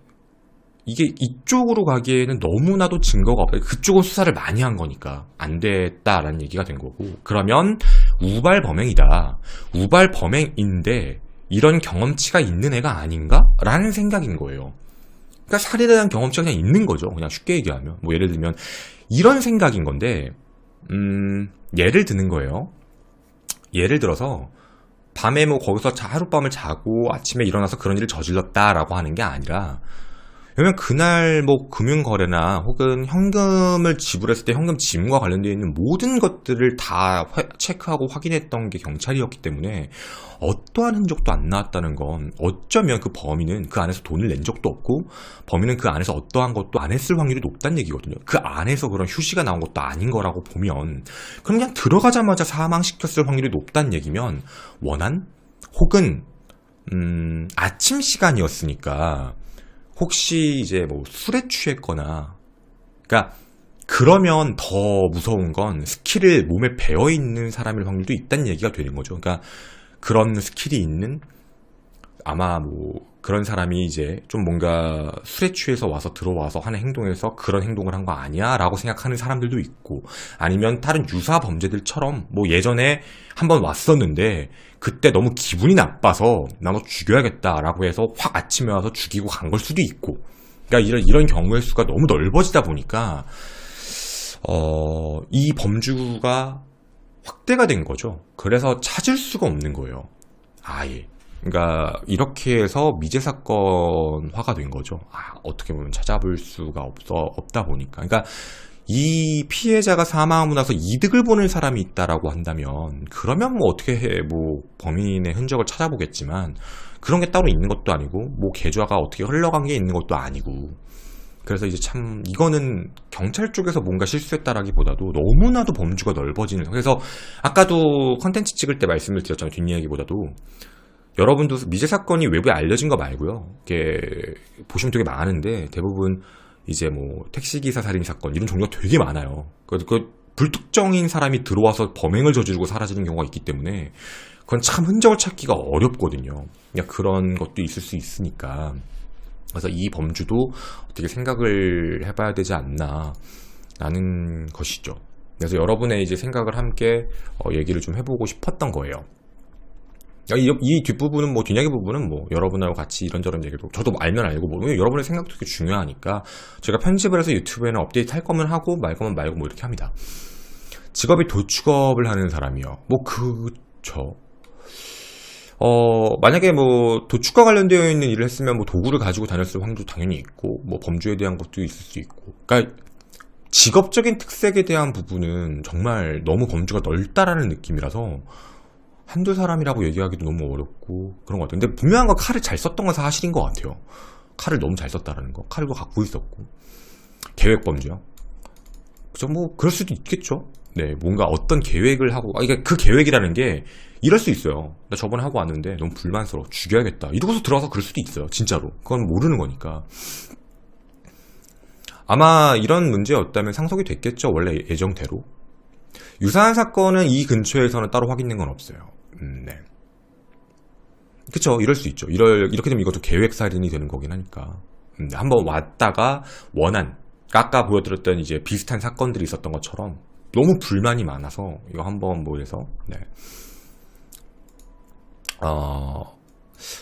이게 이쪽으로 가기에는 너무나도 증거가 없다. 그쪽은 수사를 많이 한 거니까 안 됐다라는 얘기가 된 거고, 그러면 우발 범행이다. 우발 범행인데 이런 경험치가 있는 애가 아닌가? 라는 생각인 거예요. 그러니까 살인에 대한 경험치가 그냥 있는 거죠. 그냥 쉽게 얘기하면. 뭐 예를 들면 이런 생각인 건데, 예를 드는 거예요. 예를 들어서 밤에 뭐 거기서 하룻밤을 자고 아침에 일어나서 그런 일을 저질렀다라고 하는 게 아니라, 왜냐면 그날 뭐 금융거래나 혹은 현금을 지불했을 때 현금 지문과 관련되어 있는 모든 것들을 다 체크하고 확인했던 게 경찰이었기 때문에 어떠한 흔적도 안 나왔다는 건, 어쩌면 그 범인은 그 안에서 돈을 낸 적도 없고 범인은 그 안에서 어떠한 것도 안 했을 확률이 높다는 얘기거든요. 그 안에서 그런 휴지가 나온 것도 아닌 거라고 보면, 그럼 그냥 들어가자마자 사망시켰을 확률이 높다는 얘기면, 원한 혹은 아침 시간이었으니까 혹시 이제 뭐 술에 취했거나, 그러니까 그러면 더 무서운 건 스킬을 몸에 배어 있는 사람일 확률도 있다는 얘기가 되는 거죠. 그러니까 그런 스킬이 있는, 아마 뭐 그런 사람이 이제 좀 뭔가 술에 취해서 와서 들어와서 하는 행동에서 그런 행동을 한 거 아니야? 라고 생각하는 사람들도 있고, 아니면 다른 유사 범죄들처럼 뭐 예전에 한번 왔었는데 그때 너무 기분이 나빠서 나 너 죽여야겠다라고 해서 확 아침에 와서 죽이고 간 걸 수도 있고, 그러니까 이런 경우의 수가 너무 넓어지다 보니까 이 범주가 확대가 된 거죠. 그래서 찾을 수가 없는 거예요. 아예. 그러니까 이렇게 해서 미제 사건화가 된 거죠. 어떻게 보면 찾아볼 수가 없다 보니까. 그러니까 이 피해자가 사망하고 나서 이득을 보는 사람이 있다라고 한다면, 그러면 뭐 어떻게 해, 뭐 범인의 흔적을 찾아보겠지만 그런 게 따로 있는 것도 아니고, 뭐 계좌가 어떻게 흘러간 게 있는 것도 아니고. 그래서 이제 참 이거는 경찰 쪽에서 뭔가 실수했다라기보다도 너무나도 범주가 넓어지는. 그래서 아까도 컨텐츠 찍을 때 말씀을 드렸잖아요. 뒷이야기보다도 여러분도 미제 사건이 외부에 알려진 거 말고요, 이게 보시면 되게 많은데 대부분 이제 뭐 택시기사 살인 사건 이런 종류가 되게 많아요. 그 불특정인 사람이 들어와서 범행을 저지르고 사라지는 경우가 있기 때문에 그건 참 흔적을 찾기가 어렵거든요. 그러니까 그런 것도 있을 수 있으니까. 그래서 이 범주도 어떻게 생각을 해봐야 되지 않나. 라는 것이죠. 그래서 여러분의 이제 생각을 함께 얘기를 좀 해보고 싶었던 거예요. 이 뒷부분은 뭐 뒷이야기 부분은 뭐 여러분하고 같이 이런저런 얘기도 저도 알면 알고 뭐 여러분의 생각도 되게 중요하니까 제가 편집을 해서 유튜브에는 업데이트 할 거면 하고 말 거면 말고 뭐 이렇게 합니다. 직업이 도축업을 하는 사람이요. 뭐 그쵸. 만약에 뭐 도축과 관련되어 있는 일을 했으면 뭐 도구를 가지고 다녔을 확률도 당연히 있고 뭐 범주에 대한 것도 있을 수 있고. 그러니까 직업적인 특색에 대한 부분은 정말 너무 범주가 넓다라는 느낌이라서 한두 사람이라고 얘기하기도 너무 어렵고 그런 것 같아요. 근데 분명한 건 칼을 잘 썼던 건 사실인 것 같아요. 칼을 너무 잘 썼다라는 거. 칼도 갖고 있었고. 계획 범주요. 그죠? 뭐 그럴 수도 있겠죠. 네, 뭔가 어떤 계획을 하고 이게 그 계획이라는 게 이럴 수 있어요. 나 저번에 하고 왔는데 너무 불만스러워. 죽여야겠다. 이러고서 들어가서 그럴 수도 있어요. 진짜로. 그건 모르는 거니까. 아마 이런 문제였다면 상속이 됐겠죠. 원래 예정대로. 유사한 사건은 이 근처에서는 따로 확인된 건 없어요. 네. 그쵸. 이럴 수 있죠. 이렇게 되면 이것도 계획살인이 되는 거긴 하니까. 한번 왔다가 원한, 아까 보여드렸던 이제 비슷한 사건들이 있었던 것처럼 너무 불만이 많아서 이거 한번 뭐 해서, 네.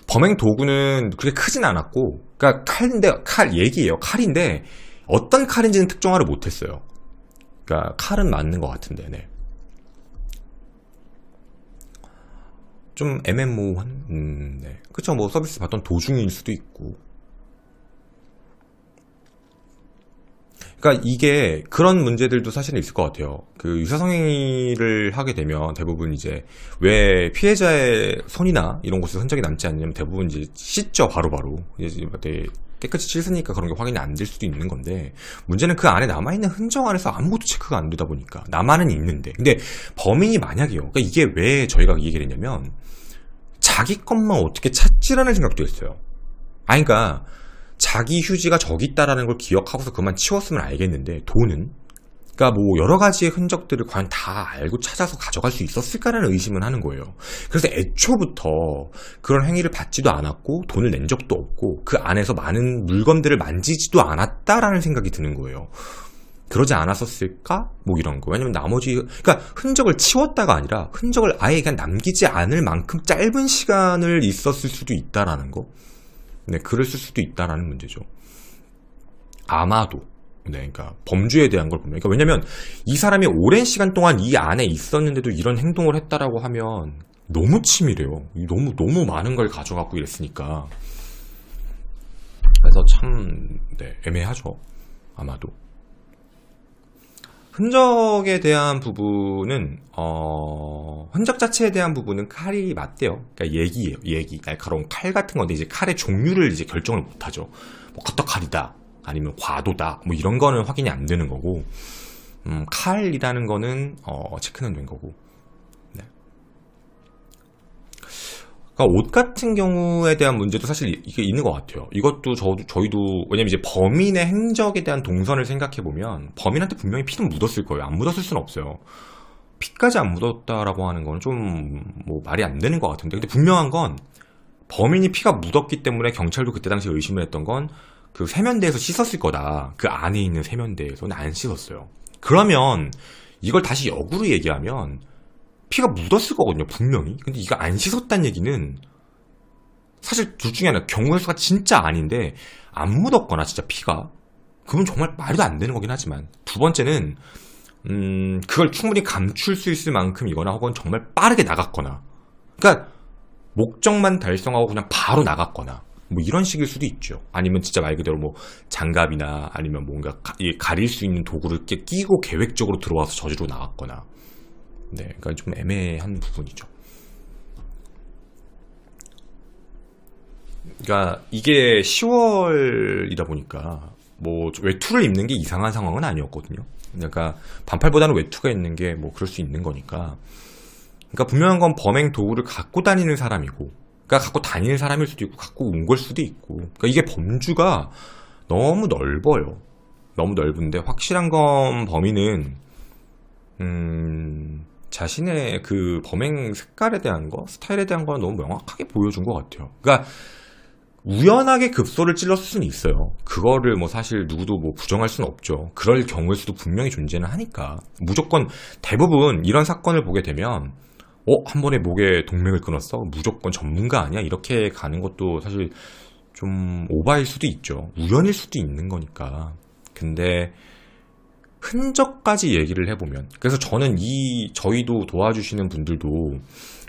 범행 도구는 그렇게 크진 않았고, 그러니까 얘기예요. 칼인데, 어떤 칼인지는 특정화를 못했어요. 그러니까 칼은 맞는 것 같은데, 네. 좀 애매모호한, 네. 그쵸, 뭐 서비스 받던 도중일 수도 있고. 그러니까 이게 그런 문제들도 사실은 있을 것 같아요. 그 유사성행위를 하게 되면 대부분 이제 왜 피해자의 손이나 이런 곳에 흔적이 남지 않냐면 대부분 이제 씻죠, 바로바로. 이제 되게 깨끗이 씻으니까 그런 게 확인이 안 될 수도 있는 건데 문제는 그 안에 남아있는 흔적 안에서 아무것도 체크가 안 되다 보니까 남아는 있는데 근데 범인이 만약이요. 그러니까 이게 왜 저희가 이 얘기를 했냐면 자기 것만 어떻게 찾지라는 생각도 했어요. 그러니까 자기 휴지가 저기 있다라는 걸 기억하고서 그만 치웠으면 알겠는데 돈은 그러니까 뭐 여러 가지의 흔적들을 과연 다 알고 찾아서 가져갈 수 있었을까라는 의심은 하는 거예요. 그래서 애초부터 그런 행위를 받지도 않았고 돈을 낸 적도 없고 그 안에서 많은 물건들을 만지지도 않았다라는 생각이 드는 거예요. 그러지 않았었을까? 뭐 이런 거. 왜냐면 나머지 그러니까 흔적을 치웠다가 아니라 흔적을 아예 그냥 남기지 않을 만큼 짧은 시간을 있었을 수도 있다라는 거. 네, 그랬을 수도 있다라는 문제죠. 아마도. 네, 그러니까 범주에 대한 걸 보면, 그러니까 왜냐면 이 사람이 오랜 시간 동안 이 안에 있었는데도 이런 행동을 했다라고 하면 너무 치밀해요. 너무 많은 걸 가져갖고 이랬으니까. 그래서 참, 네, 애매하죠. 아마도. 흔적에 대한 부분은 흔적 자체에 대한 부분은 칼이 맞대요. 그러니까 얘기예요. 얘기. 날카로운 칼 같은 건데 이제 칼의 종류를 이제 결정을 못 하죠. 뭐 커터칼이다. 아니면 과도다. 뭐 이런 거는 확인이 안 되는 거고. 칼이라는 거는 체크는 된 거고. 네. 그러니까 옷 같은 경우에 대한 문제도 사실 이게 있는 것 같아요. 이것도 저희도 왜냐면 이제 범인의 행적에 대한 동선을 생각해 보면 범인한테 분명히 피는 묻었을 거예요. 안 묻었을 수는 없어요. 피까지 안 묻었다라고 하는 건 좀 뭐 말이 안 되는 것 같은데, 근데 분명한 건 범인이 피가 묻었기 때문에 경찰도 그때 당시 의심을 했던 건 그 세면대에서 씻었을 거다. 그 안에 있는 세면대에서는 안 씻었어요. 그러면 이걸 다시 역으로 얘기하면 피가 묻었을 거거든요, 분명히. 근데 이거 안 씻었다는 얘기는 사실 둘 중에 하나, 경우의 수가 진짜 아닌데 안 묻었거나 진짜 피가, 그건 정말 말도 안 되는 거긴 하지만, 두 번째는 그걸 충분히 감출 수 있을 만큼이거나 혹은 정말 빠르게 나갔거나, 그러니까 목적만 달성하고 그냥 바로 나갔거나 뭐 이런 식일 수도 있죠. 아니면 진짜 말 그대로 뭐 장갑이나 아니면 뭔가 가릴 수 있는 도구를 끼고 계획적으로 들어와서 저지로 나갔거나. 네, 그러니까 좀 애매한 부분이죠. 그러니까 이게 10월이다 보니까 뭐 외투를 입는 게 이상한 상황은 아니었거든요. 그러니까 반팔보다는 외투가 있는 게 뭐 그럴 수 있는 거니까. 그러니까 분명한 건 범행 도구를 갖고 다니는 사람이고, 그러니까 갖고 다니는 사람일 수도 있고 갖고 온 걸 수도 있고, 그러니까 이게 범주가 너무 넓어요. 너무 넓은데 확실한 건 범인은 자신의 그 범행 색깔에 대한 거, 스타일에 대한 거는 너무 명확하게 보여준 것 같아요. 그러니까 우연하게 급소를 찔렀을 수는 있어요. 그거를 뭐 사실 누구도 뭐 부정할 수는 없죠. 그럴 경우일 수도 분명히 존재는 하니까. 무조건 대부분 이런 사건을 보게 되면 한 번에 목에 동맥을 끊었어? 무조건 전문가 아니야? 이렇게 가는 것도 사실 좀 오바일 수도 있죠. 우연일 수도 있는 거니까. 근데 흔적까지 얘기를 해보면, 그래서 저는 저희도 도와주시는 분들도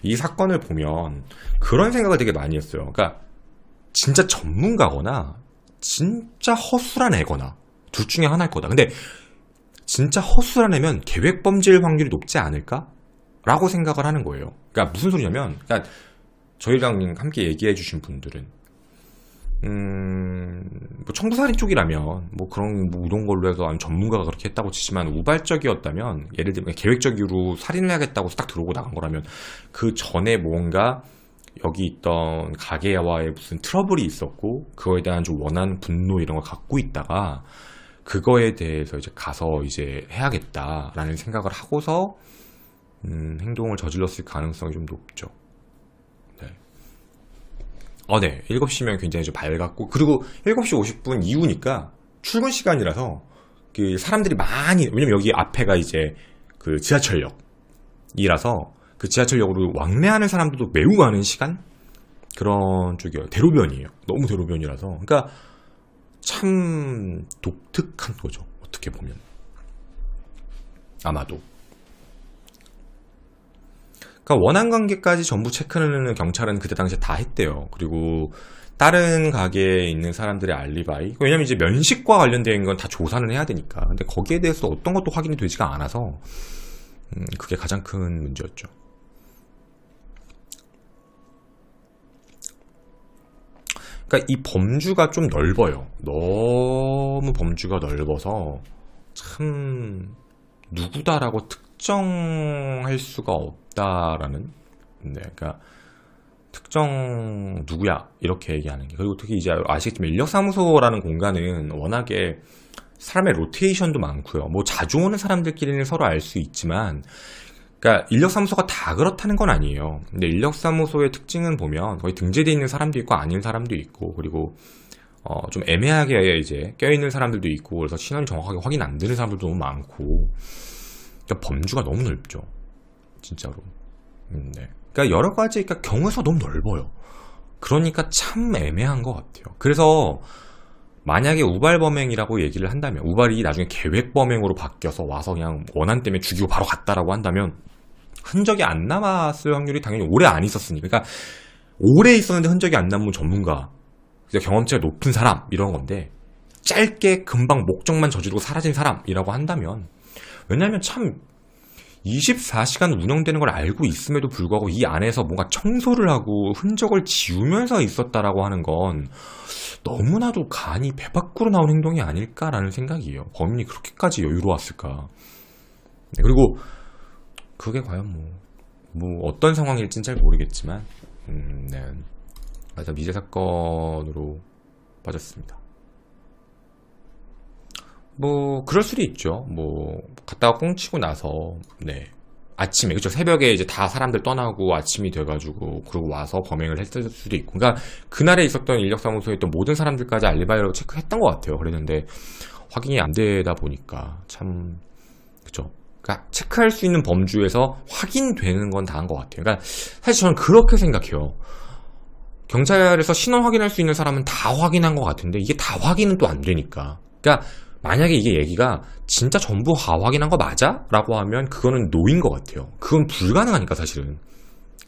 이 사건을 보면 그런 생각을 되게 많이 했어요. 그러니까 진짜 전문가거나 진짜 허술한 애거나 둘 중에 하나일 거다. 근데 진짜 허술한 애면 계획범죄일 확률이 높지 않을까? 라고 생각을 하는 거예요. 그러니까 무슨 소리냐면, 그러니까 저희랑 함께 얘기해 주신 분들은 뭐 청부살인 쪽이라면 뭐 이런 걸로 해서 전문가가 그렇게 했다고 치지만, 우발적이었다면, 예를 들면 계획적으로 살인을 해야겠다고 딱 들어오고 나간 거라면 그 전에 뭔가 여기 있던 가게와의 무슨 트러블이 있었고 그거에 대한 좀 원한 분노 이런 걸 갖고 있다가 그거에 대해서 이제 가서 이제 해야겠다라는 생각을 하고서 행동을 저질렀을 가능성이 좀 높죠. 네. 네. 7시면 굉장히 좀 밝았고, 그리고 7시 50분 이후니까 출근 시간이라서 그 사람들이 많이, 왜냐면 여기 앞에가 이제 그 지하철역이라서 그 지하철역으로 왕래하는 사람들도 매우 많은 시간? 그런 쪽이에요. 대로변이에요. 너무 대로변이라서. 그러니까 참 독특한 거죠. 어떻게 보면. 아마도. 그러니까 원한 관계까지 전부 체크는 경찰은 그때 당시에 다 했대요. 그리고 다른 가게에 있는 사람들의 알리바이. 왜냐면 이제 면식과 관련된 건 다 조사는 해야 되니까. 근데 거기에 대해서 어떤 것도 확인이 되지가 않아서 그게 가장 큰 문제였죠. 그러니까 이 범주가 좀 넓어요. 너무 범주가 넓어서 참 누구다라고 특정할 수가 없다라는. 네, 그러니까 특정 누구야 이렇게 얘기하는 게. 그리고 특히 이제 아시겠지만 인력사무소라는 공간은 워낙에 사람의 로테이션도 많고요. 뭐 자주 오는 사람들끼리는 서로 알 수 있지만, 그러니까 인력사무소가 다 그렇다는 건 아니에요. 근데 인력사무소의 특징은 보면 거의 등재되어 있는 사람도 있고 아닌 사람도 있고, 그리고 좀 애매하게 이제 껴있는 사람들도 있고, 그래서 신원이 정확하게 확인 안 되는 사람들도 너무 많고, 그러니까 범주가 너무 넓죠. 진짜로. 네. 그러니까 여러 가지, 그러니까 경우에서 너무 넓어요. 그러니까 참 애매한 것 같아요. 그래서 만약에 우발범행이라고 얘기를 한다면, 우발이 나중에 계획범행으로 바뀌어서 와서 그냥 원한 때문에 죽이고 바로 갔다라고 한다면 흔적이 안 남았을 확률이 당연히 오래 안 있었으니까. 그러니까 오래 있었는데 흔적이 안 남은 전문가, 경험치가 높은 사람 이런 건데, 짧게 금방 목적만 저지르고 사라진 사람이라고 한다면, 왜냐하면 참 24시간 운영되는 걸 알고 있음에도 불구하고 이 안에서 뭔가 청소를 하고 흔적을 지우면서 있었다라고 하는 건 너무나도 간이 배 밖으로 나온 행동이 아닐까라는 생각이에요. 범인이 그렇게까지 여유로웠을까. 네, 그리고 그게 과연 뭐 어떤 상황일진 잘 모르겠지만, 네. 그래서 미제 사건으로 빠졌습니다. 뭐 그럴 수도 있죠. 뭐 갔다가 꽁치고 나서, 네, 아침에, 그쵸, 새벽에 이제 다 사람들 떠나고 아침이 돼가지고 그러고 와서 범행을 했을 수도 있고, 그러니까 그날에 있었던 인력사무소에 있던 모든 사람들까지 알리바이로 체크했던 것 같아요. 그랬는데 확인이 안 되다 보니까 참, 그쵸, 그러니까 체크할 수 있는 범주에서 확인되는 건 다 한 것 같아요. 그러니까 사실 저는 그렇게 생각해요. 경찰에서 신원 확인할 수 있는 사람은 다 확인한 것 같은데 이게 다 확인은 또 안 되니까. 그러니까 만약에 이게 얘기가 진짜 전부 다 확인한 거 맞아? 라고 하면 그거는 노인 것 같아요. 그건 불가능하니까 사실은.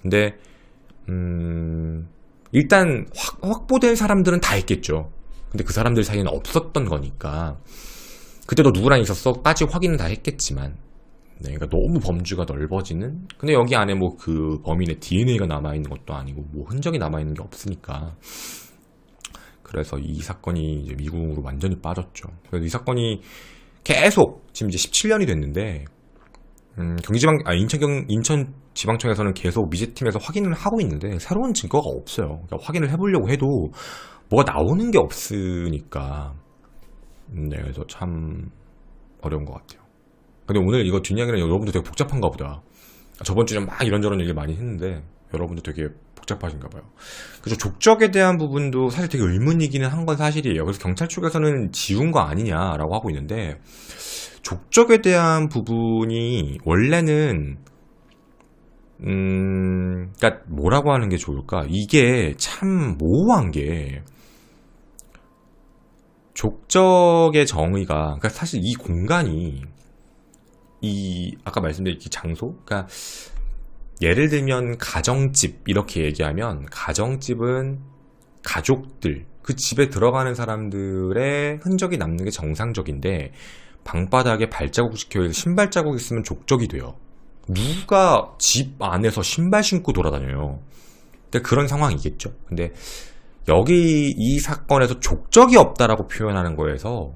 근데 일단 확보된 사람들은 다 했겠죠. 근데 그 사람들 사이에는 없었던 거니까 그때 너 누구랑 있었어?까지 확인은 다 했겠지만, 네, 그러니까 너무 범주가 넓어지는. 근데 여기 안에 뭐 그 범인의 DNA가 남아있는 것도 아니고 뭐 흔적이 남아있는 게 없으니까. 그래서 이 사건이 이제 미궁으로 완전히 빠졌죠. 그래서 이 사건이 계속 지금 이제 17년이 됐는데, 인천지방청에서는 계속 미제팀에서 확인을 하고 있는데 새로운 증거가 없어요. 그러니까 확인을 해보려고 해도 뭐가 나오는 게 없으니까. 네, 그래서 참 어려운 것 같아요. 근데 오늘 이거 뒷이야기는 여러분들 되게 복잡한가 보다. 저번 주에 막 이런저런 얘기 많이 했는데 여러분들 되게 복잡하신가 봐요. 그래서 족적에 대한 부분도 사실 되게 의문이기는 한 건 사실이에요. 그래서 경찰 쪽에서는 지운 거 아니냐라고 하고 있는데, 족적에 대한 부분이 원래는 그러니까 뭐라고 하는 게 좋을까? 이게 참 모호한 게, 족적의 정의가, 그러니까 사실 이 공간이, 이 아까 말씀드린 이 장소, 그러니까 예를 들면 가정집 이렇게 얘기하면, 가정집은 가족들, 그 집에 들어가는 사람들의 흔적이 남는 게 정상적인데, 방바닥에 발자국 찍혀있는 신발 자국 있으면 족적이 돼요. 누가 집 안에서 신발 신고 돌아다녀요? 근데 그런 상황이겠죠. 근데 여기 이 사건에서 족적이 없다라고 표현하는 거에서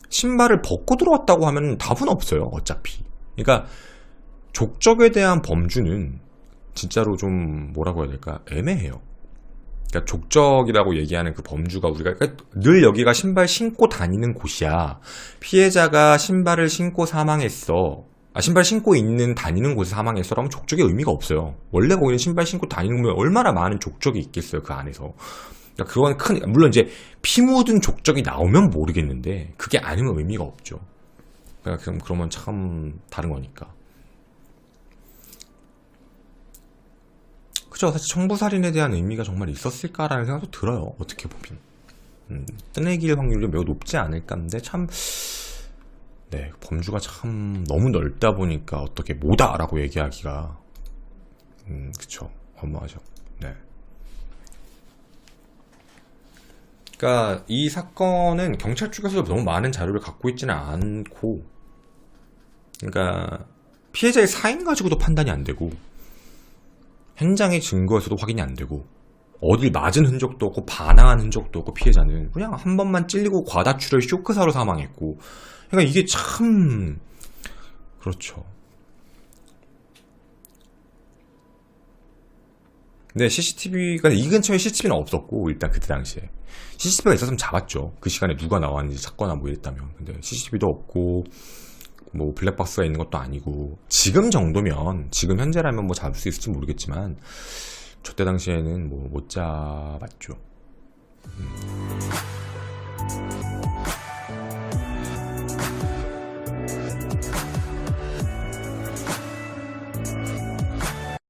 신발을 벗고 들어왔다고 하면 답은 없어요. 어차피. 그러니까 족적에 대한 범주는 진짜로 좀 뭐라고 해야 될까? 애매해요. 그러니까 족적이라고 얘기하는 그 범주가 우리가 그러니까 늘 여기가 신발 신고 다니는 곳이야. 피해자가 신발을 신고 사망했어. 신발 신고 있는 다니는 곳에 사망했어. 라면 족적의 의미가 없어요. 원래 거기는 신발 신고 다니는 거면 얼마나 많은 족적이 있겠어요. 그 안에서. 그러니까 그건 물론 이제 피 묻은 족적이 나오면 모르겠는데 그게 아니면 의미가 없죠. 그러니까 그러면 참 다른 거니까. 그죠? 사실 청부살인에 대한 의미가 정말 있었을까라는 생각도 들어요. 어떻게 보면. 뜨내길 확률이 매우 높지 않을까 한데 참, 네, 범주가 참 너무 넓다 보니까 어떻게 뭐다라고 얘기하기가, 그쵸. 허무하죠. 네. 그러니까 이 사건은 경찰 쪽에서 너무 많은 자료를 갖고 있지는 않고, 그러니까 피해자의 사인 가지고도 판단이 안 되고, 현장의 증거에서도 확인이 안 되고, 어딜 맞은 흔적도 없고 반항한 흔적도 없고, 피해자는 그냥 한 번만 찔리고 과다출혈 쇼크사로 사망했고, 그러니까 이게 참 그렇죠. 근데 CCTV가 이 근처에 CCTV는 없었고, 일단 그때 당시에 CCTV가 있었으면 잡았죠. 그 시간에 누가 나왔는지 찾거나 뭐 이랬다면. 근데 CCTV도 없고 뭐 블랙박스가 있는 것도 아니고, 지금 정도면, 지금 현재라면 뭐 잡을 수 있을지 모르겠지만 저때 당시에는 뭐 못 잡았죠.